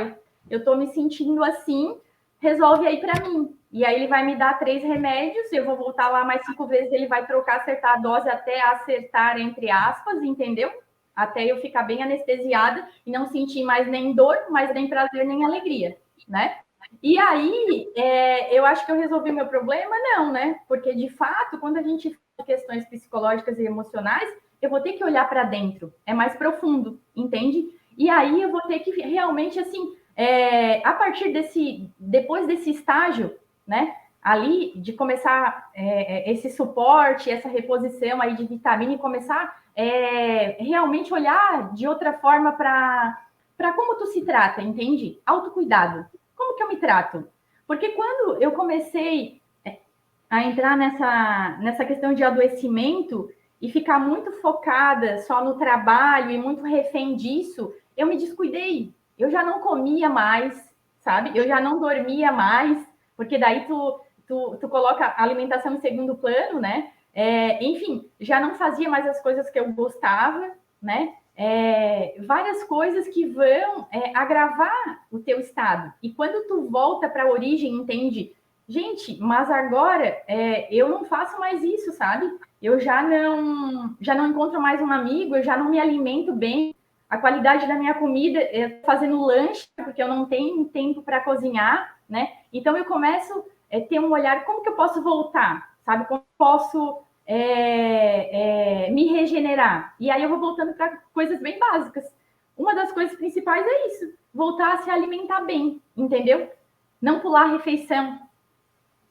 eu tô me sentindo assim, resolve aí para mim. E aí ele vai me dar 3 remédios, eu vou voltar lá mais 5 vezes, ele vai trocar, acertar a dose até acertar, entre aspas, entendeu? Até eu ficar bem anestesiada e não sentir mais nem dor, mais nem prazer, nem alegria, né? E aí, eu acho que eu resolvi meu problema? Não, né? Porque, de fato, quando a gente fala de questões psicológicas e emocionais, eu vou ter que olhar para dentro, é mais profundo, entende? E aí eu vou ter que realmente, assim, a partir depois desse estágio, né? Ali, de começar esse suporte, essa reposição aí de vitamina e começar realmente olhar de outra forma para como tu se trata, entende? Autocuidado. Como que eu me trato? Porque quando eu comecei a entrar nessa questão de adoecimento e ficar muito focada só no trabalho e muito refém disso, eu me descuidei. Eu já não comia mais, sabe? Eu já não dormia mais, porque daí tu coloca a alimentação em segundo plano, né? Enfim, já não fazia mais as coisas que eu gostava, né? Várias coisas que vão agravar o teu estado. E quando tu volta para a origem, entende? Gente, mas agora eu não faço mais isso, sabe? Eu já não encontro mais um amigo, eu já não me alimento bem. A qualidade da minha comida é fazendo lanche, porque eu não tenho tempo para cozinhar, né? Então eu começo a ter um olhar, como que eu posso voltar, sabe? Como eu posso me regenerar? E aí eu vou voltando para coisas bem básicas. Uma das coisas principais é isso, voltar a se alimentar bem, entendeu? Não pular a refeição.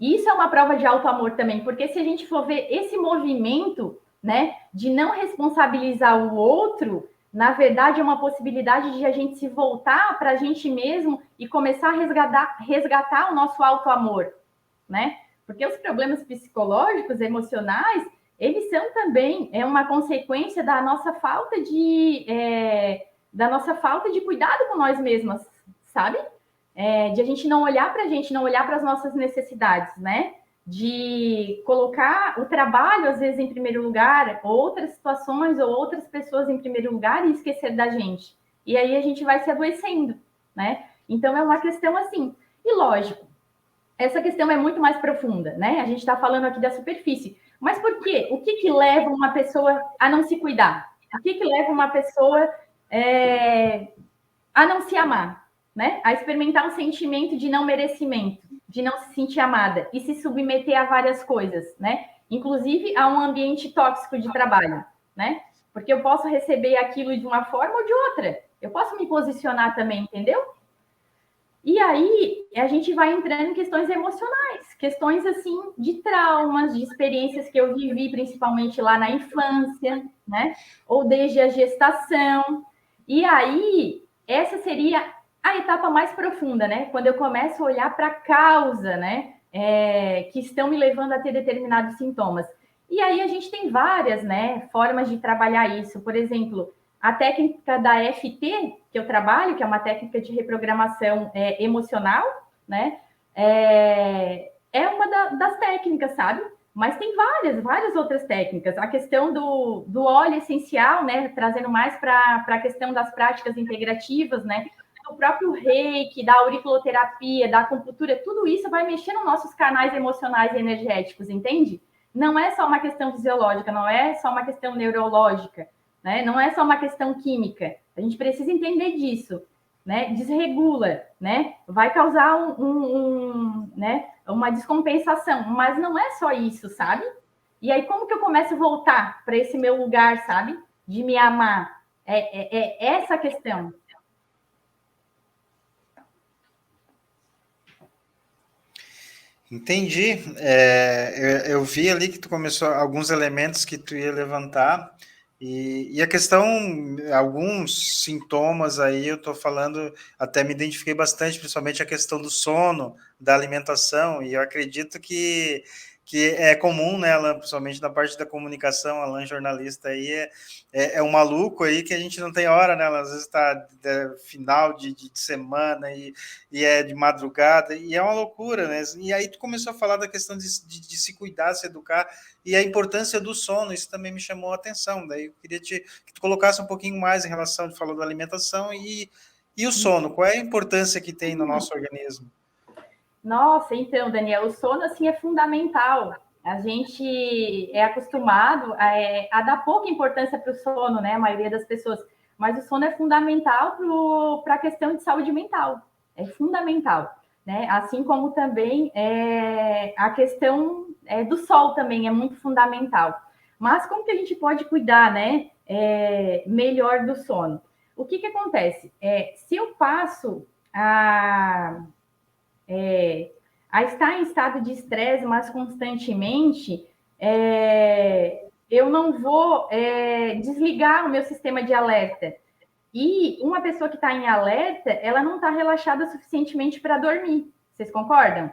E isso é uma prova de alto amor também, porque se a gente for ver esse movimento, né, de não responsabilizar o outro, na verdade é uma possibilidade de a gente se voltar para a gente mesmo e começar a resgatar o nosso alto amor, né? Porque os problemas psicológicos, emocionais, eles são também uma consequência da nossa falta de cuidado com nós mesmas, sabe? De a gente não olhar para a gente, não olhar para as nossas necessidades, né? De colocar o trabalho, às vezes, em primeiro lugar, outras situações ou outras pessoas em primeiro lugar e esquecer da gente. E aí a gente vai se adoecendo, né? Então é uma questão assim. E lógico, essa questão é muito mais profunda, né? A gente está falando aqui da superfície. Mas por quê? O que leva uma pessoa a não se cuidar? O que leva uma pessoa a não se amar? Né? A experimentar um sentimento de não merecimento, de não se sentir amada e se submeter a várias coisas, né? Inclusive a um ambiente tóxico de trabalho, né? Porque eu posso receber aquilo de uma forma ou de outra. Eu posso me posicionar também, entendeu? E aí a gente vai entrando em questões emocionais, questões assim de traumas, de experiências que eu vivi, principalmente lá na infância, né? Ou desde a gestação. E aí, essa seria a etapa mais profunda, né? Quando eu começo a olhar para a causa, né? Que estão me levando a ter determinados sintomas. E aí a gente tem várias, né, formas de trabalhar isso. Por exemplo, a técnica da FT, que eu trabalho, que é uma técnica de reprogramação emocional, né? É uma das técnicas, sabe? Mas tem várias outras técnicas. A questão do óleo essencial, né? Trazendo mais para a questão das práticas integrativas, né? Do próprio reiki, da auriculoterapia, da acupuntura, tudo isso vai mexer nos nossos canais emocionais e energéticos, entende? Não é só uma questão fisiológica, não é só uma questão neurológica, né? Não é só uma questão química. A gente precisa entender disso, né? Desregula, né? Vai causar né? Uma descompensação, mas não é só isso, sabe? E aí, como que eu começo a voltar para esse meu lugar, sabe? De me amar. Essa a questão. Entendi. Eu vi ali que tu começou alguns elementos que tu ia levantar, e a questão, alguns sintomas aí, eu estou falando, até me identifiquei bastante, principalmente a questão do sono, da alimentação, e eu acredito que é comum, né, Alan, principalmente na parte da comunicação, Alan, jornalista aí, é um maluco aí que a gente não tem hora, né, Alan? Às vezes está final de semana e é de madrugada, e é uma loucura, né? E aí tu começou a falar da questão de se cuidar, se educar, e a importância do sono, isso também me chamou a atenção. Daí eu queria que tu colocasse um pouquinho mais em relação, tu falou da alimentação e o sono, qual é a importância que tem no nosso organismo? Nossa, então, Daniel, o sono, assim, é fundamental. A gente é acostumado a dar pouca importância para o sono, né? A maioria das pessoas. Mas o sono é fundamental para a questão de saúde mental. É fundamental, né? Assim como também a questão do sol também é muito fundamental. Mas como que a gente pode cuidar, né? Melhor do sono? O que acontece? Se eu passo a estar em estado de estresse mais constantemente, eu não vou desligar o meu sistema de alerta. E uma pessoa que está em alerta, ela não está relaxada suficientemente para dormir, Vocês concordam?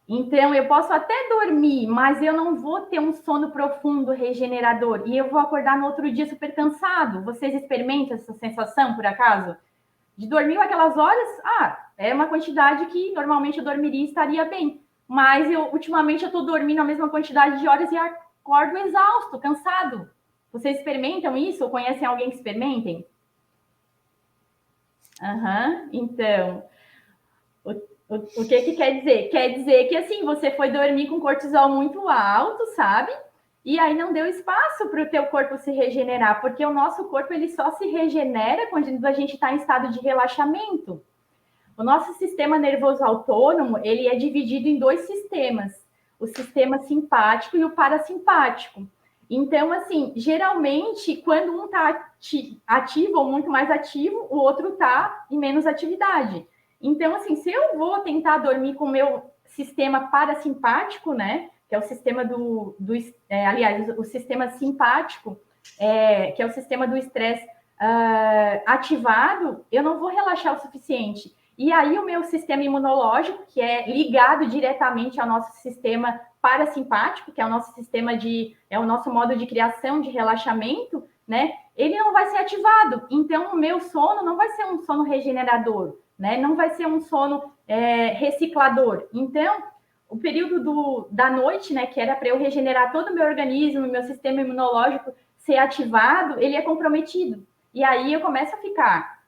Então, eu posso até dormir, mas eu não vou ter um sono profundo, regenerador, e eu vou acordar no outro dia super cansado. Vocês experimentam essa sensação, por acaso? De dormir aquelas horas? É uma quantidade que normalmente eu dormiria e estaria bem. Mas ultimamente eu estou dormindo a mesma quantidade de horas e acordo exausto, cansado. Vocês experimentam isso ou conhecem alguém que experimentem? Então, o que quer dizer? Quer dizer que assim, você foi dormir com cortisol muito alto, sabe? E aí não deu espaço para o teu corpo se regenerar, porque o nosso corpo ele só se regenera quando a gente está em estado de relaxamento. O nosso sistema nervoso autônomo, ele é dividido em 2 sistemas, o sistema simpático e o parasimpático. Então, assim, geralmente, quando um está ativo ou muito mais ativo, o outro está em menos atividade. Então, assim, se eu vou tentar dormir com o meu sistema parasimpático, né, que é o sistema aliás, o sistema simpático, que é o sistema do estresse ativado, eu não vou relaxar o suficiente. E aí o meu sistema imunológico, que é ligado diretamente ao nosso sistema parasimpático, que é o nosso é o nosso modo de criação de relaxamento, né? Ele não vai ser ativado. Então, o meu sono não vai ser um sono regenerador, né? Não vai ser um sono reciclador. Então, o período da noite, né, que era para eu regenerar todo o meu organismo, meu sistema imunológico ser ativado, ele é comprometido. E aí eu começo a ficar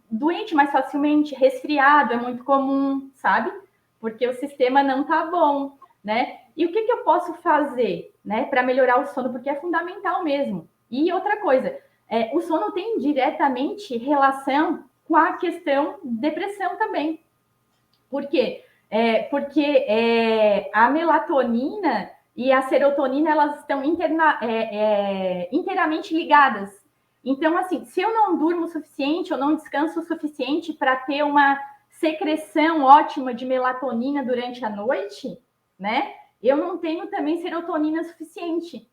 doente mais facilmente, resfriado é muito comum, sabe? Porque o sistema não tá bom, né? E o que eu posso fazer, né, para melhorar o sono? Porque é fundamental mesmo. E outra coisa, o sono tem diretamente relação com a questão depressão também. Por quê? Porque a melatonina e a serotonina, elas estão inteiramente ligadas. Então, assim, se eu não durmo o suficiente, eu não descanso o suficiente para ter uma secreção ótima de melatonina durante a noite, né? Eu não tenho também serotonina suficiente.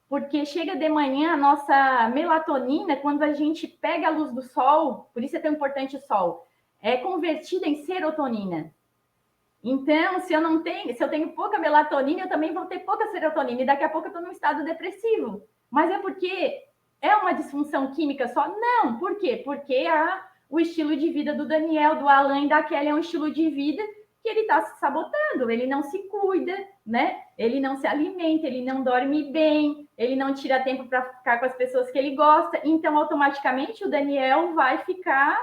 Porque chega de manhã a nossa melatonina, quando a gente pega a luz do sol, por isso é tão importante o sol, é convertida em serotonina. Então, se eu tenho pouca melatonina, eu também vou ter pouca serotonina, e daqui a pouco eu estou num estado depressivo. Mas é porque é uma disfunção química só? Não. Por quê? Porque o estilo de vida do Daniel, do Alan e da Kelly é um estilo de vida que ele está se sabotando, ele não se cuida, né? Ele não se alimenta, ele não dorme bem, ele não tira tempo para ficar com as pessoas que ele gosta, então automaticamente o Daniel vai ficar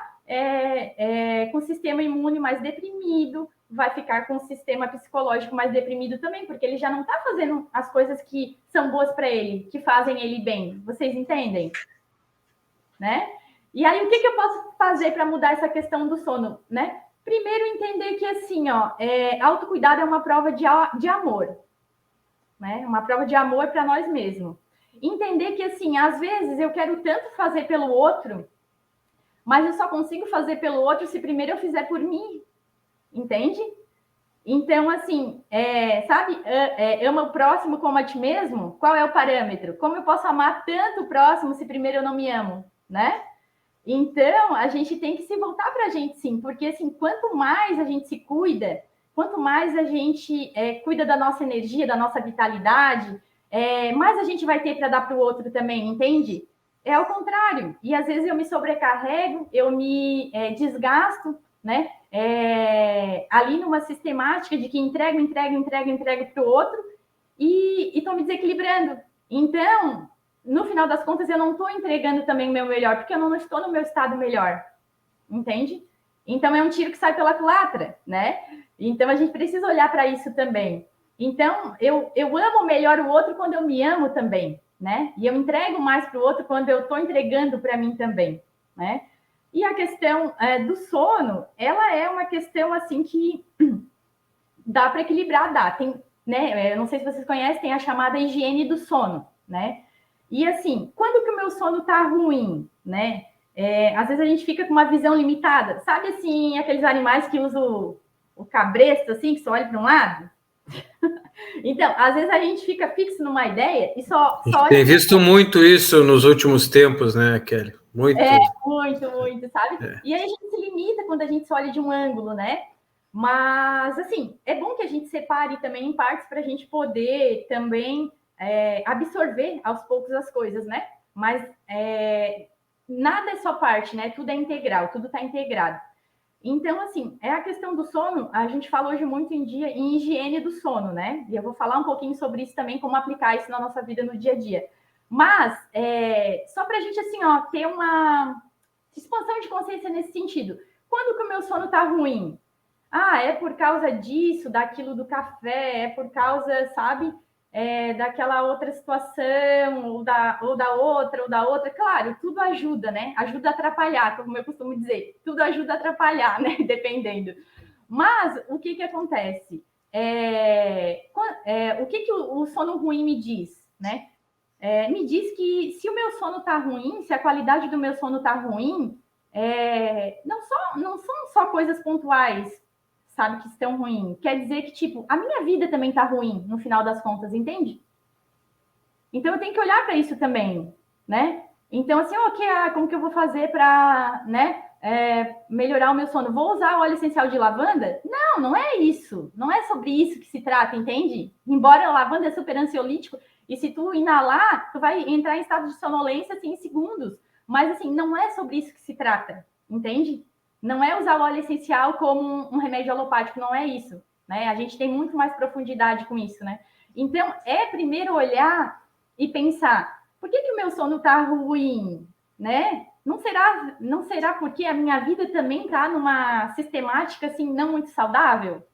com o sistema imune mais deprimido, vai ficar com o sistema psicológico mais deprimido também, porque ele já não está fazendo as coisas que são boas para ele, que fazem ele bem. Vocês entendem? Né? E aí, o que eu posso fazer para mudar essa questão do sono? Né? Primeiro, entender que, assim, autocuidado é uma prova de amor. Né? Uma prova de amor para nós mesmos. Entender que, assim, às vezes eu quero tanto fazer pelo outro, mas eu só consigo fazer pelo outro se primeiro eu fizer por mim. Entende? Então, assim, sabe, ama o próximo como a ti mesmo? Qual é o parâmetro? Como eu posso amar tanto o próximo se primeiro eu não me amo, né? Então, a gente tem que se voltar para a gente, sim, porque, assim, quanto mais a gente se cuida, quanto mais a gente cuida da nossa energia, da nossa vitalidade, mais a gente vai ter para dar para o outro também, entende? É ao contrário. E, às vezes, eu me sobrecarrego, eu me desgasto, né? Ali numa sistemática de que entrego para o outro e estou me desequilibrando. Então, no final das contas, eu não estou entregando também o meu melhor, porque eu não estou no meu estado melhor, entende? Então, é um tiro que sai pela culatra, né? Então, a gente precisa olhar para isso também. Então, eu amo melhor o outro quando eu me amo também, né? E eu entrego mais para o outro quando eu estou entregando para mim também, né? E a questão do sono, ela é uma questão, assim, que dá para equilibrar, dá. Tem, né? Eu não sei se vocês conhecem, tem a chamada higiene do sono, né? E, assim, quando que o meu sono tá ruim, né? Às vezes a gente fica com uma visão limitada. Sabe, assim, aqueles animais que usam o cabresto, assim, que só olha para um lado? Então, às vezes a gente fica fixo numa ideia e só Tem visto muito isso nos últimos tempos, né, Kelly? Muito. Muito, sabe? E aí a gente se limita quando a gente só olha de um ângulo, né? Mas, assim, é bom que a gente separe também em partes para a gente poder também absorver aos poucos as coisas, né? Mas nada é só parte, né? Tudo é integral, tudo está integrado. Então, assim, a questão do sono, a gente fala hoje muito em higiene do sono, né? E eu vou falar um pouquinho sobre isso também, como aplicar isso na nossa vida no dia a dia. Mas, só para a gente, assim, ó, ter uma expansão de consciência nesse sentido. Quando que o meu sono tá ruim? Ah, é por causa disso, daquilo do café, é por causa, sabe, daquela outra situação, ou da outra. Claro, tudo ajuda, né? Ajuda a atrapalhar, como eu costumo dizer. Tudo ajuda a atrapalhar, né? Dependendo. Mas, o que acontece? O que o sono ruim me diz, né? Me diz que se o meu sono tá ruim, se a qualidade do meu sono tá ruim, não são só coisas pontuais, sabe, que estão ruins. Quer dizer que, tipo, a minha vida também tá ruim, no final das contas, entende? Então, eu tenho que olhar para isso também, né? Então, assim, como que eu vou fazer para, né, melhorar o meu sono? Vou usar óleo essencial de lavanda? Não é isso. Não é sobre isso que se trata, entende? Embora a lavanda é super ansiolítico, e se tu inalar, tu vai entrar em estado de sonolência, assim, em segundos. Mas, assim, não é sobre isso que se trata, entende? Não é usar o óleo essencial como um remédio alopático, não é isso, né? A gente tem muito mais profundidade com isso, né? Então, primeiro olhar e pensar, por que o meu sono está ruim, né? Não será porque a minha vida também está numa sistemática, assim, não muito saudável,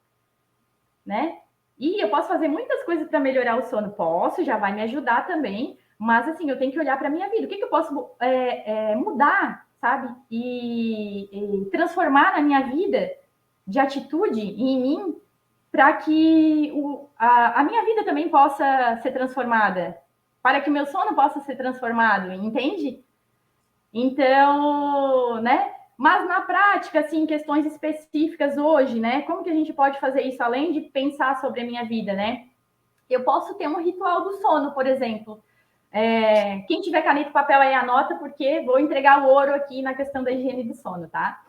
né? E eu posso fazer muitas coisas para melhorar o sono. Posso, já vai me ajudar também, mas, assim, eu tenho que olhar para a minha vida. O que eu posso mudar, sabe? E transformar na minha vida de atitude em mim para que a minha vida também possa ser transformada, para que o meu sono possa ser transformado, entende? Então, né? Mas na prática, assim, questões específicas hoje, né? Como que a gente pode fazer isso além de pensar sobre a minha vida, né? Eu posso ter um ritual do sono, por exemplo. Quem tiver caneta e papel aí anota, porque vou entregar o ouro aqui na questão da higiene do sono, tá?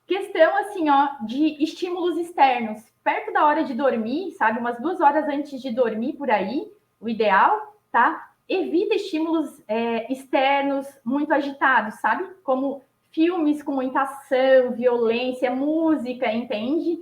Questão, assim, ó, de estímulos externos. Perto da hora de dormir, sabe? Umas 2 horas antes de dormir, por aí, o ideal, tá? Evita estímulos externos muito agitados, sabe? Como filmes com muita ação, violência, música, entende?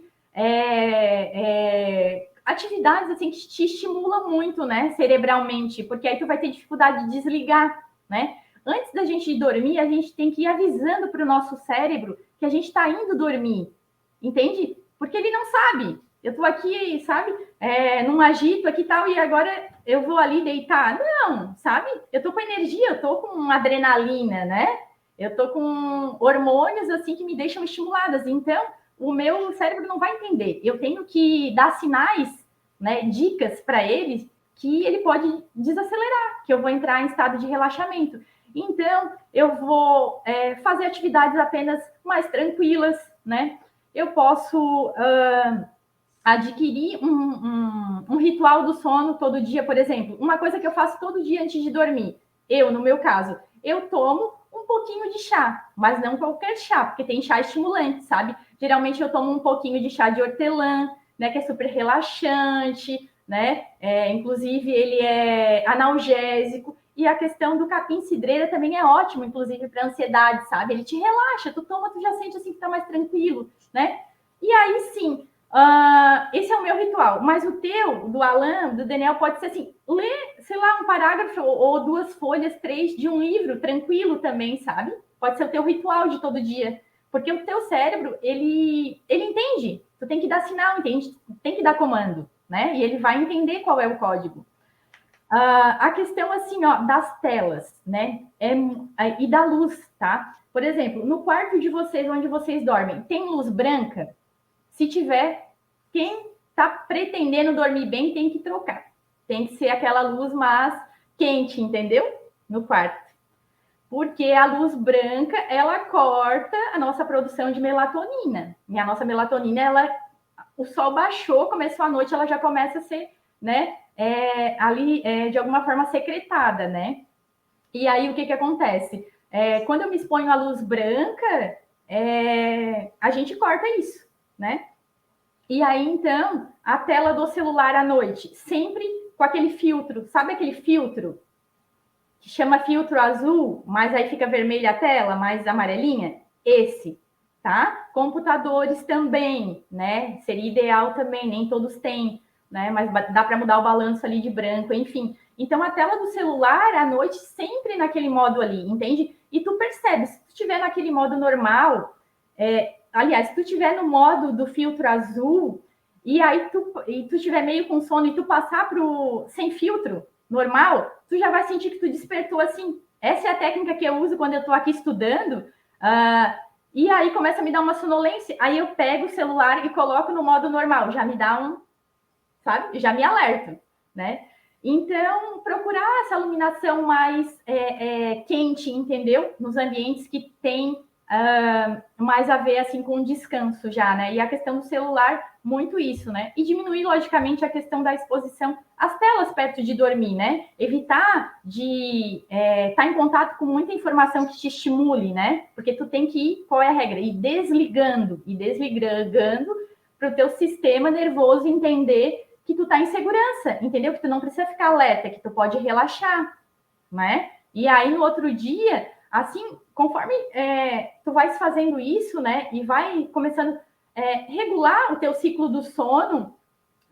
Atividades, assim, que te estimulam muito, né? Cerebralmente, porque aí tu vai ter dificuldade de desligar, né? Antes da gente ir dormir, a gente tem que ir avisando para o nosso cérebro que a gente está indo dormir, entende? Porque ele não sabe. Eu estou aqui, sabe, num agito aqui e tal, e agora eu vou ali deitar. Não, sabe? Eu estou com energia, eu estou com adrenalina, né? Eu estou com hormônios, assim, que me deixam estimuladas. Então, o meu cérebro não vai entender. Eu tenho que dar sinais, né, dicas para ele, que ele pode desacelerar, que eu vou entrar em estado de relaxamento. Então, eu vou fazer atividades apenas mais tranquilas, né? Eu posso adquirir um ritual do sono todo dia, por exemplo. Uma coisa que eu faço todo dia antes de dormir. No meu caso, eu tomo um pouquinho de chá, mas não qualquer chá, porque tem chá estimulante, sabe? Geralmente eu tomo um pouquinho de chá de hortelã, né? Que é super relaxante, né? Inclusive, ele é analgésico. E a questão do capim-cidreira também é ótimo, inclusive, para ansiedade, sabe? Ele te relaxa, tu toma, tu já sente assim que tá mais tranquilo, né? E aí, sim, esse é o meu ritual. Mas o teu, do Alan, do Daniel, pode ser assim, ler, sei lá, um parágrafo ou 2 folhas, 3 de um livro, tranquilo também, sabe? Pode ser o teu ritual de todo dia. Porque o teu cérebro, ele entende. Tu tem que dar sinal, entende? Tem que dar comando, né? E ele vai entender qual é o código. A questão, assim, ó, das telas, né? E da luz, tá? Por exemplo, no quarto de vocês, onde vocês dormem, tem luz branca? Se tiver, quem tá pretendendo dormir bem tem que trocar. Tem que ser aquela luz mais quente, entendeu? No quarto. Porque a luz branca, ela corta a nossa produção de melatonina. E a nossa melatonina, ela o sol baixou, começou a noite, ela já começa a ser, né, ali, de alguma forma, secretada, né? E aí, o que acontece? Quando eu me exponho à luz branca, a gente corta isso, né? E aí, então, a tela do celular à noite, sempre com aquele filtro, sabe aquele filtro que chama filtro azul, mas aí fica vermelha a tela, mais amarelinha? Esse, tá? Computadores também, né? Seria ideal também, nem todos têm, né? Mas dá para mudar o balanço ali de branco, enfim. Então, a tela do celular, à noite, sempre naquele modo ali, entende? E tu percebe, se tu estiver naquele modo normal, aliás, se tu estiver no modo do filtro azul, e aí tu estiver meio com sono e tu passar pro sem filtro, normal, tu já vai sentir que tu despertou assim. Essa é a técnica que eu uso quando eu estou aqui estudando. E aí começa a me dar uma sonolência. Aí eu pego o celular e coloco no modo normal. Já me dá sabe? Já me alerta, né? Então, procurar essa iluminação mais quente, entendeu? Nos ambientes que tem mais a ver assim com o descanso já, né? E a questão do celular, muito isso, né? E diminuir, logicamente, a questão da exposição às telas perto de dormir, né? Evitar de estar em contato com muita informação que te estimule, né? Porque tu tem que ir, qual é a regra? Ir desligando para o teu sistema nervoso entender que tu tá em segurança, entendeu? Que tu não precisa ficar alerta, que tu pode relaxar, né? E aí, no outro dia, assim, conforme tu vais fazendo isso, né, e vai começando a regular o teu ciclo do sono,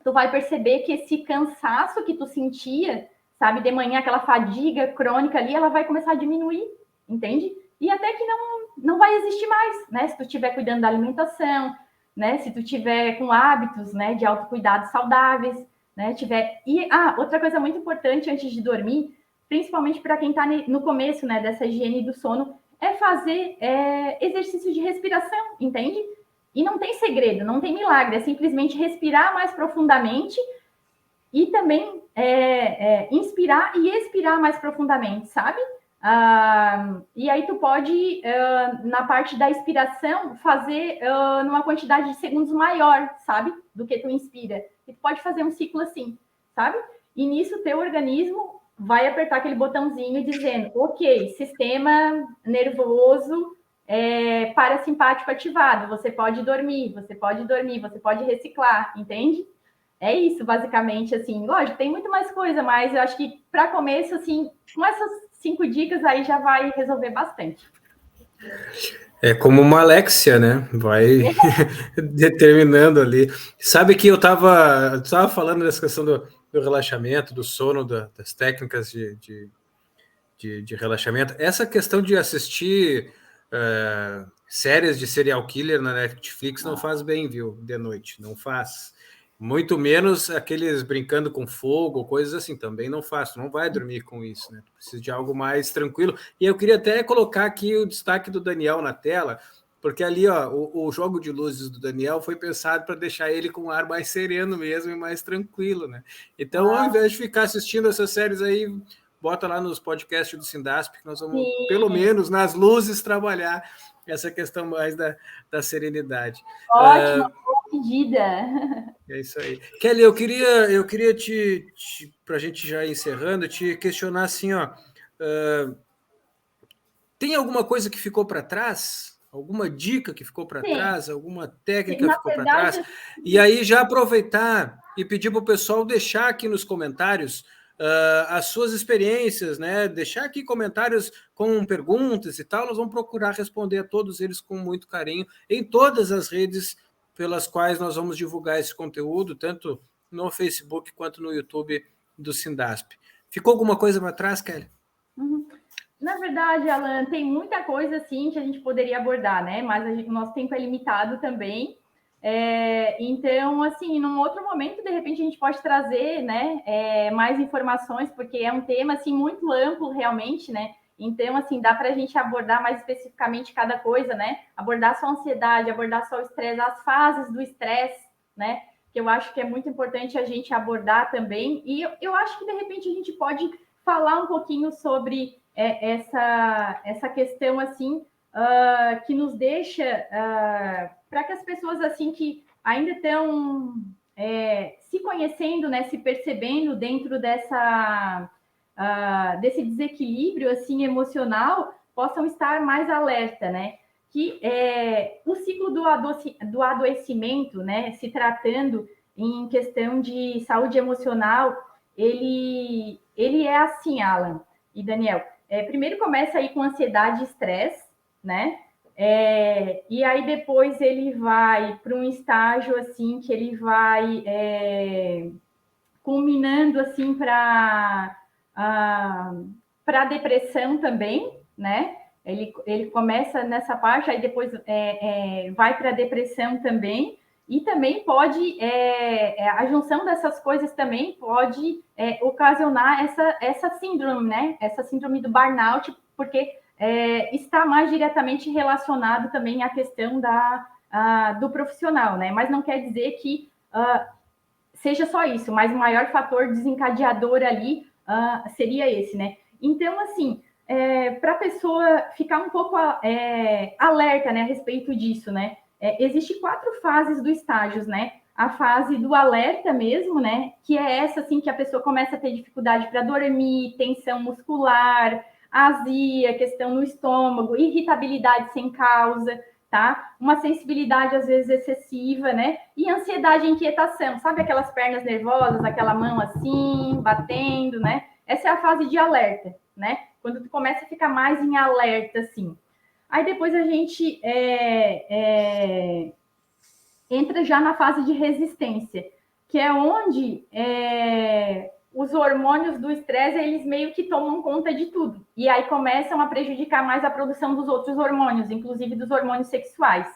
tu vai perceber que esse cansaço que tu sentia, sabe, de manhã, aquela fadiga crônica ali, ela vai começar a diminuir, entende? E até que não vai existir mais, né? Se tu estiver cuidando da alimentação, né? Se tu tiver com hábitos, né, de autocuidado saudáveis, né? Outra coisa muito importante antes de dormir, principalmente para quem está no começo, né, dessa higiene do sono, é fazer exercício de respiração, entende? E não tem segredo, não tem milagre, é simplesmente respirar mais profundamente e também inspirar e expirar mais profundamente, sabe? E aí tu pode, na parte da expiração, fazer numa quantidade de segundos maior, sabe? Do que tu inspira. E tu pode fazer um ciclo assim, sabe? E nisso teu organismo vai apertar aquele botãozinho dizendo, ok, sistema nervoso parasimpático ativado, você pode dormir, você pode reciclar, entende? É isso, basicamente, assim. Lógico, tem muito mais coisa, mas eu acho que para começo, assim, com essas 5 dicas aí já vai resolver bastante. É como uma Alexia, né? Vai determinando ali. Sabe que eu estava falando dessa questão do relaxamento, do sono, das técnicas de relaxamento. Essa questão de assistir séries de serial killer na Netflix não faz bem, viu? De noite, não faz. Muito menos aqueles brincando com fogo, coisas assim, também não faço. Não vai dormir com isso, né? Precisa de algo mais tranquilo. E eu queria até colocar aqui o destaque do Daniel na tela, porque ali, ó, o jogo de luzes do Daniel foi pensado para deixar ele com um ar mais sereno mesmo e mais tranquilo, né? Então, ao invés de ficar assistindo essas séries aí, bota lá nos podcasts do Sindasp, que nós vamos, sim, pelo menos nas luzes, trabalhar essa questão mais da serenidade. Ótima, boa pedida. É isso aí. Kelly, eu queria para a gente já encerrando, te questionar assim, ó, tem alguma coisa que ficou para trás? Alguma dica que ficou para trás? Alguma técnica que ficou para trás? E aí já aproveitar e pedir para o pessoal deixar aqui nos comentários as suas experiências, né? Deixar aqui comentários com perguntas e tal. Nós vamos procurar responder a todos eles com muito carinho em todas as redes pelas quais nós vamos divulgar esse conteúdo, tanto no Facebook quanto no YouTube do Sindasp. Ficou alguma coisa para trás, Kelly? Na verdade, Alan, tem muita coisa assim que a gente poderia abordar, né? Mas o nosso tempo é limitado também. Então, assim, num outro momento, de repente, a gente pode trazer, né, mais informações, porque é um tema assim muito amplo, realmente, né? Então, assim, dá para a gente abordar mais especificamente cada coisa, né? Abordar só a ansiedade, abordar só o estresse, as fases do estresse, né? Que eu acho que é muito importante a gente abordar também. E eu acho que, de repente, a gente pode falar um pouquinho sobre essa questão, assim, que nos deixa... para que as pessoas, assim, que ainda estão se conhecendo, né, se percebendo dentro desse desequilíbrio assim, emocional, possam estar mais alerta, né? Que o ciclo do adoecimento, né, se tratando em questão de saúde emocional, ele é assim, Alan e Daniel. Primeiro começa aí com ansiedade e estresse, né? E aí depois ele vai para um estágio assim que ele vai culminando assim para depressão também, né? Ele começa nessa parte, aí depois vai para a depressão também, e também pode, a junção dessas coisas também pode ocasionar essa síndrome, né? Essa síndrome do burnout, porque está mais diretamente relacionado também à questão do profissional, né? Mas não quer dizer que seja só isso, mas o maior fator desencadeador ali seria esse, né? Então, assim, para a pessoa ficar um pouco alerta, né, a respeito disso, né? Existem 4 fases do estágios, né? A fase do alerta mesmo, né? Que é essa, assim, que a pessoa começa a ter dificuldade para dormir, tensão muscular, azia, questão no estômago, irritabilidade sem causa, tá? Uma sensibilidade, às vezes, excessiva, né? E ansiedade e inquietação, sabe aquelas pernas nervosas, aquela mão assim, batendo, né? Essa é a fase de alerta, né? Quando tu começa a ficar mais em alerta, assim. Aí depois a gente entra já na fase de resistência, que é onde os hormônios do estresse, eles meio que tomam conta de tudo. E aí começam a prejudicar mais a produção dos outros hormônios, inclusive dos hormônios sexuais.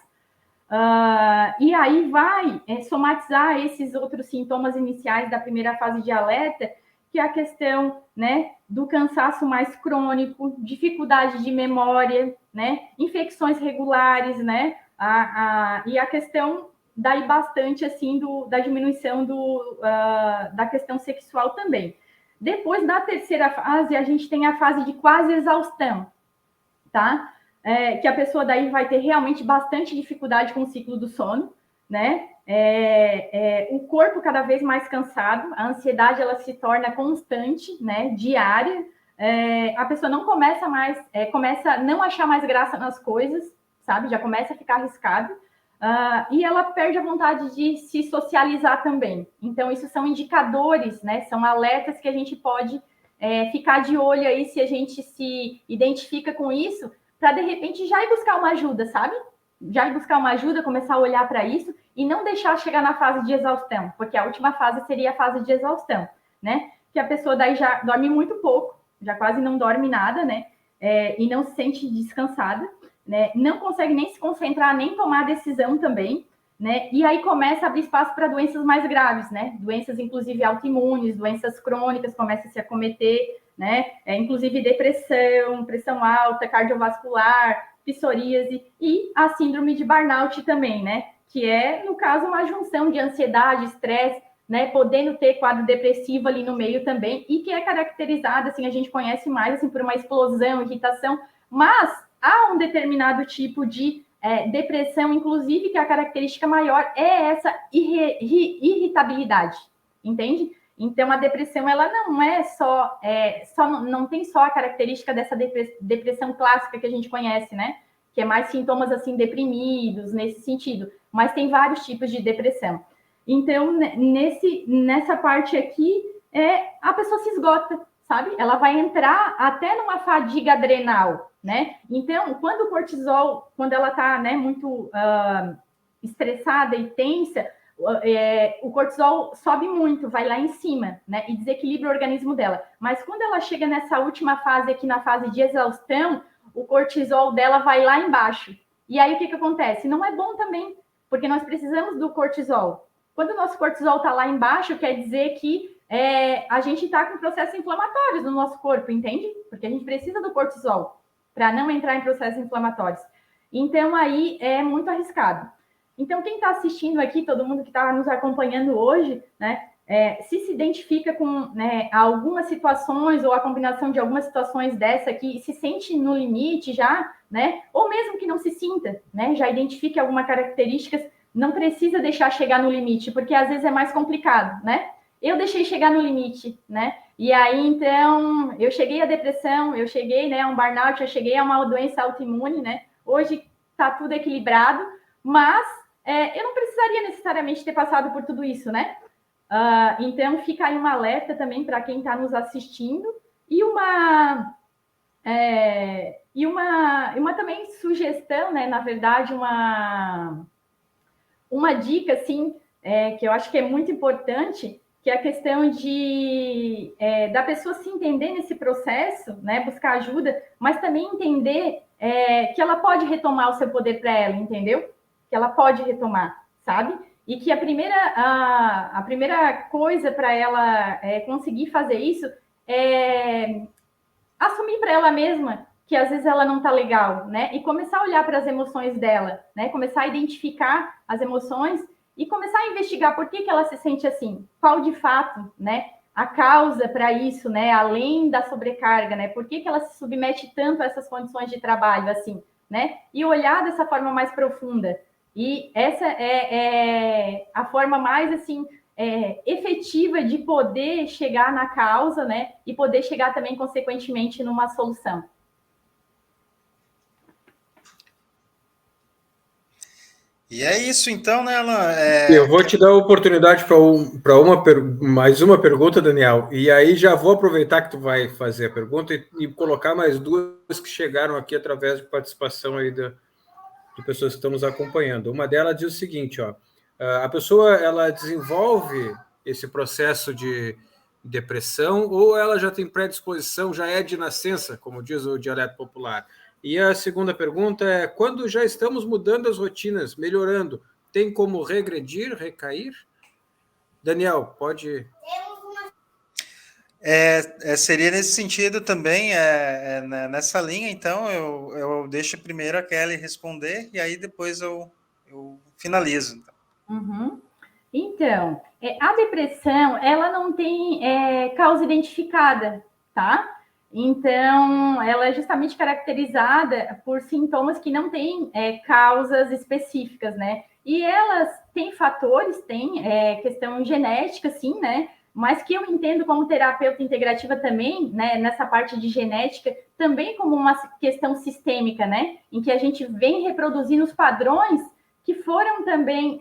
E aí vai somatizar esses outros sintomas iniciais da primeira fase de alerta, que é a questão, né, do cansaço mais crônico, dificuldade de memória, né, infecções regulares, né, e a questão daí bastante assim da diminuição da questão sexual também. Depois da terceira fase, a gente tem a fase de quase exaustão, tá? Que a pessoa daí vai ter realmente bastante dificuldade com o ciclo do sono, né? O corpo cada vez mais cansado, a ansiedade ela se torna constante, né? Diária. A pessoa não começa mais, começa a não achar mais graça nas coisas, sabe? Já começa a ficar arriscado. E ela perde a vontade de se socializar também. Então, isso são indicadores, né? São alertas que a gente pode ficar de olho aí se a gente se identifica com isso, para de repente já ir buscar uma ajuda, sabe? Já ir buscar uma ajuda, começar a olhar para isso e não deixar chegar na fase de exaustão, porque a última fase seria a fase de exaustão, né? Que a pessoa daí já dorme muito pouco, já quase não dorme nada, né? E não se sente descansada, né? Não consegue nem se concentrar, nem tomar decisão também, né? E aí começa a abrir espaço para doenças mais graves, né? Doenças, inclusive, autoimunes, doenças crônicas começam a se acometer, né? Inclusive depressão, pressão alta, cardiovascular, psoríase e a síndrome de burnout também, né? Que é, no caso, uma junção de ansiedade, estresse, né? Podendo ter quadro depressivo ali no meio também, e que é caracterizada, assim, a gente conhece mais, assim, por uma explosão, irritação, mas há um determinado tipo de depressão, inclusive, que a característica maior é essa irritabilidade, entende? Então, a depressão, ela não é não tem só a característica dessa depressão clássica que a gente conhece, né? Que é mais sintomas, assim, deprimidos, nesse sentido. Mas tem vários tipos de depressão. Então, nessa parte aqui, a pessoa se esgota, sabe? Ela vai entrar até numa fadiga adrenal, né? Então, quando o cortisol, quando ela tá, né, muito estressada e tensa, o cortisol sobe muito, vai lá em cima, né? E desequilibra o organismo dela. Mas quando ela chega nessa última fase aqui, na fase de exaustão, o cortisol dela vai lá embaixo. E aí, o que acontece? Não é bom também, porque nós precisamos do cortisol. Quando o nosso cortisol tá lá embaixo, quer dizer que a gente está com processos inflamatórios no nosso corpo, entende? Porque a gente precisa do cortisol para não entrar em processos inflamatórios. Então, aí é muito arriscado. Então, quem está assistindo aqui, todo mundo que está nos acompanhando hoje, né, se identifica com, né, algumas situações ou a combinação de algumas situações dessa aqui, se sente no limite já, né, ou mesmo que não se sinta, né, já identifique algumas características, não precisa deixar chegar no limite, porque às vezes é mais complicado, né? Eu deixei chegar no limite, né? E aí, então, eu cheguei à depressão, eu cheguei, né, a um burnout, eu cheguei a uma doença autoimune, né? Hoje tá tudo equilibrado, mas eu não precisaria necessariamente ter passado por tudo isso, né? Então, fica aí um alerta também para quem está nos assistindo e uma também sugestão, né? Na verdade, uma dica, assim, que eu acho que é muito importante, que é a questão da pessoa se entender nesse processo, né? Buscar ajuda, mas também entender que ela pode retomar o seu poder para ela, entendeu? Que ela pode retomar, sabe? E que a primeira coisa para ela conseguir fazer isso é assumir para ela mesma que às vezes ela não está legal, né? E começar a olhar para as emoções dela, né? Começar a identificar as emoções e começar a investigar por que ela se sente assim, qual de fato, né? A causa para isso, né? Além da sobrecarga, né? Por que ela se submete tanto a essas condições de trabalho, assim, né? E olhar dessa forma mais profunda. E essa é a forma mais, assim, efetiva de poder chegar na causa, né? E poder chegar também, consequentemente, numa solução. E é isso, então, né, Alan? Eu vou te dar a oportunidade para mais uma pergunta, Daniel. E aí já vou aproveitar que tu vai fazer a pergunta e colocar mais duas que chegaram aqui através de participação aí de pessoas que estão nos acompanhando. Uma delas diz o seguinte, ó, a pessoa ela desenvolve esse processo de depressão ou ela já tem predisposição, já é de nascença, como diz o dialeto popular. E a segunda pergunta é, quando já estamos mudando as rotinas, melhorando, tem como regredir, recair? Daniel, pode... Seria nesse sentido também, nessa linha, então, eu deixo primeiro a Kelly responder e aí depois eu finalizo. Então. Uhum. Então, a depressão, ela não tem causa identificada, tá? Então, ela é justamente caracterizada por sintomas que não têm causas específicas, né? E elas têm fatores, tem questão genética, sim, né? Mas que eu entendo como terapeuta integrativa também, né? Nessa parte de genética, também como uma questão sistêmica, né? Em que a gente vem reproduzindo os padrões que foram também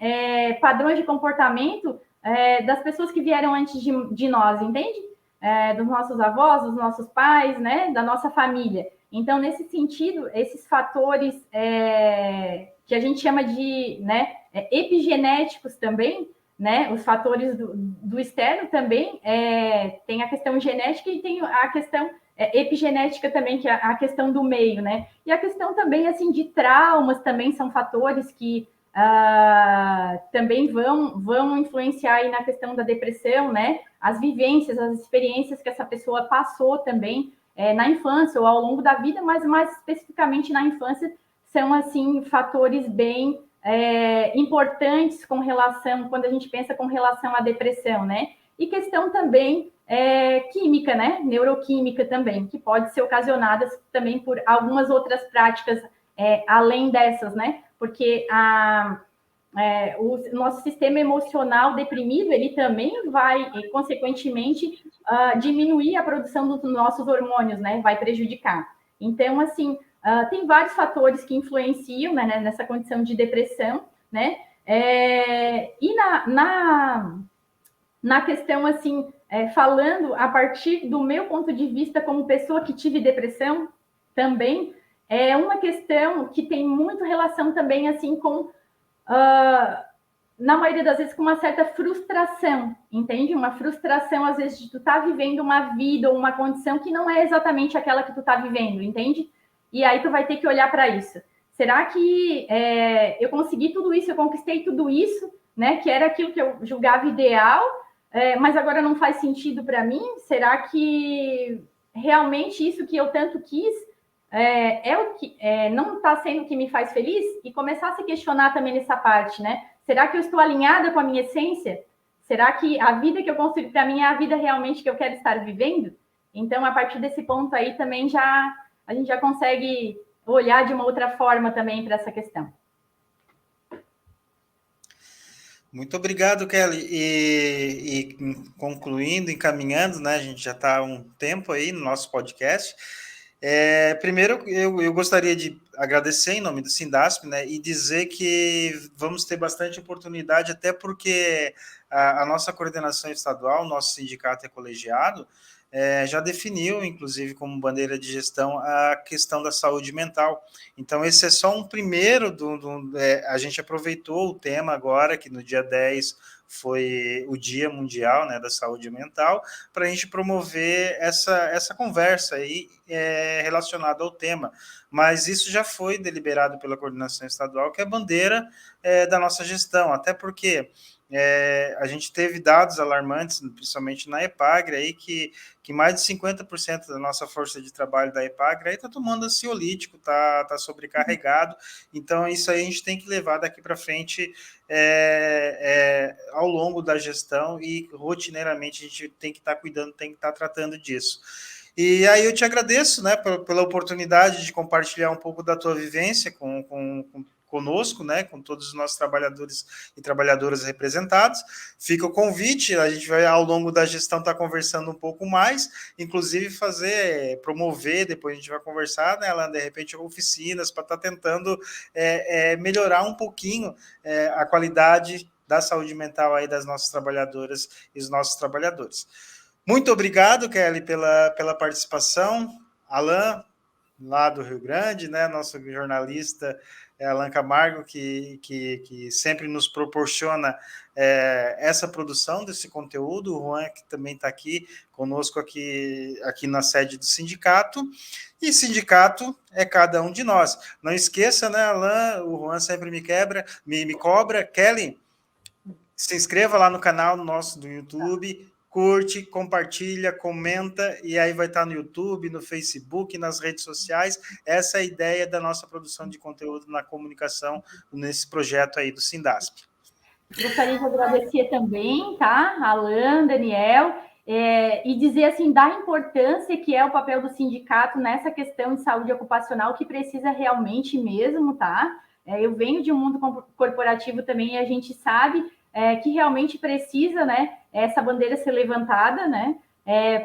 padrões de comportamento das pessoas que vieram antes de nós, entende? Dos nossos avós, dos nossos pais, né? Da nossa família. Então, nesse sentido, esses fatores que a gente chama de epigenéticos também, né? Os fatores do externo também tem a questão genética e tem a questão epigenética também, que é a questão do meio, né? E a questão também, assim, de traumas também são fatores que também vão influenciar aí na questão da depressão, né? As vivências, as experiências que essa pessoa passou também na infância ou ao longo da vida, mas mais especificamente na infância, são, assim, fatores bem importantes com relação, quando a gente pensa com relação à depressão, né? E questão também química, né? Neuroquímica também, que pode ser ocasionadas também por algumas outras práticas além dessas, né? Porque o nosso sistema emocional deprimido, ele também vai, consequentemente, diminuir a produção dos nossos hormônios, né? Vai prejudicar. Então, assim, tem vários fatores que influenciam, né, nessa condição de depressão, né? E na questão, assim, falando a partir do meu ponto de vista como pessoa que tive depressão, também é uma questão que tem muito relação também, assim, com, na maioria das vezes, com uma certa frustração, entende? Uma frustração, às vezes, de tu estar vivendo uma vida ou uma condição que não é exatamente aquela que tu está vivendo, entende? E aí tu vai ter que olhar para isso. Será que eu consegui tudo isso, eu conquistei tudo isso, né? Que era aquilo que eu julgava ideal, mas agora não faz sentido para mim? Será que realmente isso que eu tanto quis o que não está sendo o que me faz feliz? E começar a se questionar também nessa parte, né? Será que eu estou alinhada com a minha essência? Será que a vida que eu construí para mim é a vida realmente que eu quero estar vivendo? Então, a partir desse ponto aí também a gente já consegue olhar de uma outra forma também para essa questão. Muito obrigado, Kelly. E concluindo, encaminhando, né? A gente já está há um tempo aí no nosso podcast. Primeiro, eu gostaria de agradecer em nome do Sindasp, né? E dizer que vamos ter bastante oportunidade, até porque a nossa coordenação estadual, nosso sindicato é colegiado, já definiu, inclusive, como bandeira de gestão, a questão da saúde mental. Então, esse é só um primeiro a gente aproveitou o tema agora, que no dia 10 foi o Dia Mundial, né, da Saúde Mental, para a gente promover essa conversa aí relacionada ao tema. Mas isso já foi deliberado pela coordenação estadual, que é a bandeira da nossa gestão, até porque a gente teve dados alarmantes, principalmente na EPAGRE, aí, que mais de 50% da nossa força de trabalho da EPAGRE está tomando ansiolítico, está sobrecarregado, então isso aí a gente tem que levar daqui para frente ao longo da gestão e rotineiramente a gente tem que estar cuidando, tem que estar tratando disso. E aí eu te agradeço, né, pela oportunidade de compartilhar um pouco da tua vivência conosco, né, com todos os nossos trabalhadores e trabalhadoras representados. Fica o convite, a gente vai ao longo da gestão estar conversando um pouco mais, inclusive promover, depois a gente vai conversar, né, Alan, de repente oficinas para estar tentando melhorar um pouquinho a qualidade da saúde mental aí das nossas trabalhadoras e dos nossos trabalhadores. Muito obrigado, Kelly, pela participação. Alan, lá do Rio Grande, né, nosso jornalista Alan Camargo, que sempre nos proporciona essa produção desse conteúdo. O Juan, que também está aqui conosco aqui na sede do sindicato. E sindicato é cada um de nós. Não esqueça, né, Alan, o Juan sempre me cobra. Kelly, se inscreva lá no canal nosso do YouTube, curte, compartilha, comenta, e aí vai estar no YouTube, no Facebook, nas redes sociais. Essa é a ideia da nossa produção de conteúdo na comunicação nesse projeto aí do Sindasp. Gostaria de agradecer também, tá, Alan, Daniel, e dizer, assim, da importância que é o papel do sindicato nessa questão de saúde ocupacional, que precisa realmente mesmo, tá? Eu venho de um mundo corporativo também e a gente sabe que realmente precisa, né, essa bandeira ser levantada, né,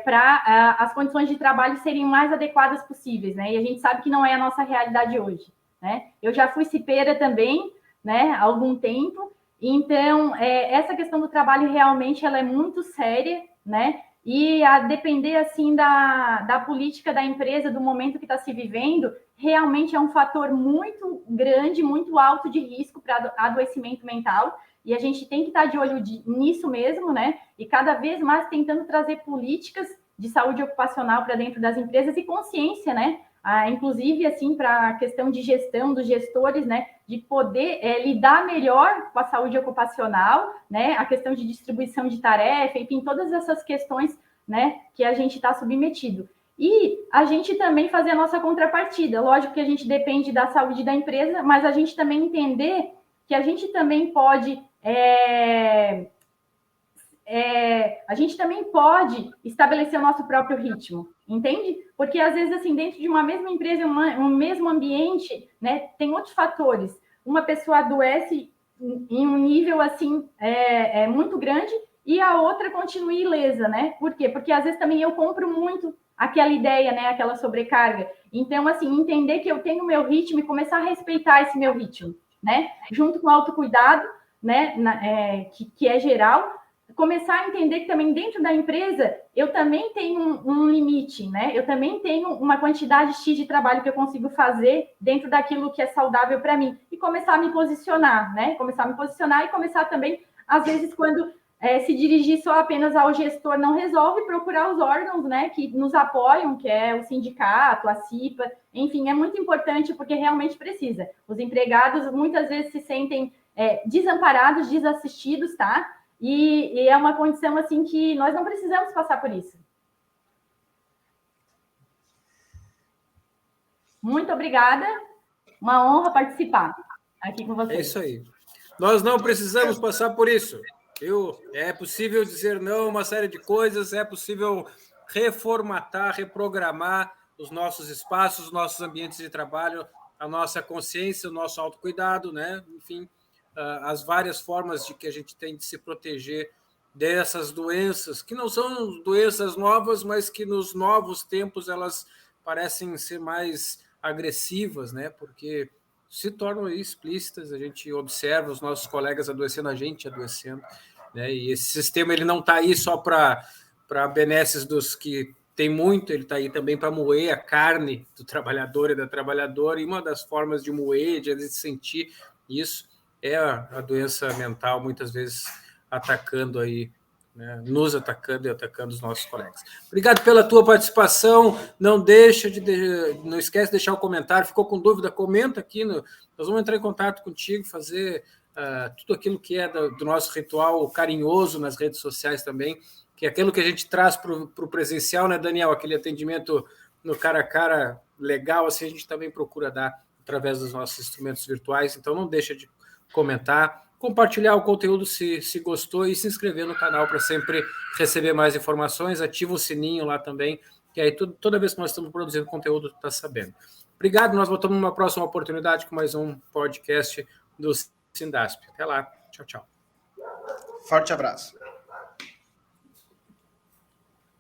para as condições de trabalho serem mais adequadas possíveis, né? E a gente sabe que não é a nossa realidade hoje, né? Eu já fui cipeira também, né, há algum tempo. Então, essa questão do trabalho realmente ela é muito séria, né? E a depender assim da política da empresa, do momento que está se vivendo, realmente é um fator muito grande, muito alto de risco para adoecimento mental. E a gente tem que estar de olho nisso mesmo, né? E cada vez mais tentando trazer políticas de saúde ocupacional para dentro das empresas e consciência, né? Inclusive, assim, para a questão de gestão dos gestores, né, de poder lidar melhor com a saúde ocupacional, né, a questão de distribuição de tarefa, enfim, todas essas questões, né, que a gente está submetido. E a gente também fazer a nossa contrapartida. Lógico que a gente depende da saúde da empresa, mas a gente também entender que a gente também pode a gente também pode estabelecer o nosso próprio ritmo, entende? Porque, às vezes, assim, dentro de uma mesma empresa, um mesmo ambiente, né, tem outros fatores. Uma pessoa adoece em um nível, assim, muito grande e a outra continua ilesa, né? Por quê? Porque, às vezes, também eu compro muito aquela ideia, né, aquela sobrecarga. Então, assim, entender que eu tenho o meu ritmo e começar a respeitar esse meu ritmo, né? Junto com o autocuidado, né, que é geral, começar a entender que também dentro da empresa eu também tenho um limite, né? Eu também tenho uma quantidade X de trabalho que eu consigo fazer dentro daquilo que é saudável para mim e começar a me posicionar, né? Começar a me posicionar e começar também, às vezes, quando se dirigir só apenas ao gestor não resolve, procurar os órgãos, né, que nos apoiam, que é o sindicato, a CIPA, enfim, é muito importante porque realmente precisa. Os empregados muitas vezes se sentem desamparados, desassistidos, tá? E é uma condição, assim, que nós não precisamos passar por isso. Muito obrigada. Uma honra participar aqui com vocês. É isso aí. Nós não precisamos passar por isso. É possível dizer não a uma série de coisas, é possível reformatar, reprogramar os nossos espaços, os nossos ambientes de trabalho, a nossa consciência, o nosso autocuidado, né? Enfim, as várias formas de que a gente tem de se proteger dessas doenças, que não são doenças novas, mas que nos novos tempos elas parecem ser mais agressivas, né? Porque se tornam explícitas, a gente observa os nossos colegas adoecendo, a gente adoecendo, né? E esse sistema ele não está aí só para benesses dos que tem muito, ele está aí também para moer a carne do trabalhador e da trabalhadora, e uma das formas de moer, de sentir isso, é a doença mental, muitas vezes atacando aí, né, nos atacando e atacando os nossos colegas. Obrigado pela tua participação, não esquece de deixar o comentário, ficou com dúvida, comenta aqui, nós vamos entrar em contato contigo, fazer tudo aquilo que é do nosso ritual carinhoso nas redes sociais também, que é aquilo que a gente traz para o presencial, né, Daniel? Aquele atendimento no cara a cara legal, assim a gente também procura dar através dos nossos instrumentos virtuais, então não deixa de comentar, compartilhar o conteúdo se gostou e se inscrever no canal para sempre receber mais informações, ativa o sininho lá também, que aí toda vez que nós estamos produzindo conteúdo, tu está sabendo. Obrigado, nós voltamos numa próxima oportunidade com mais um podcast do Sindasp. Até lá, tchau, tchau. Forte abraço.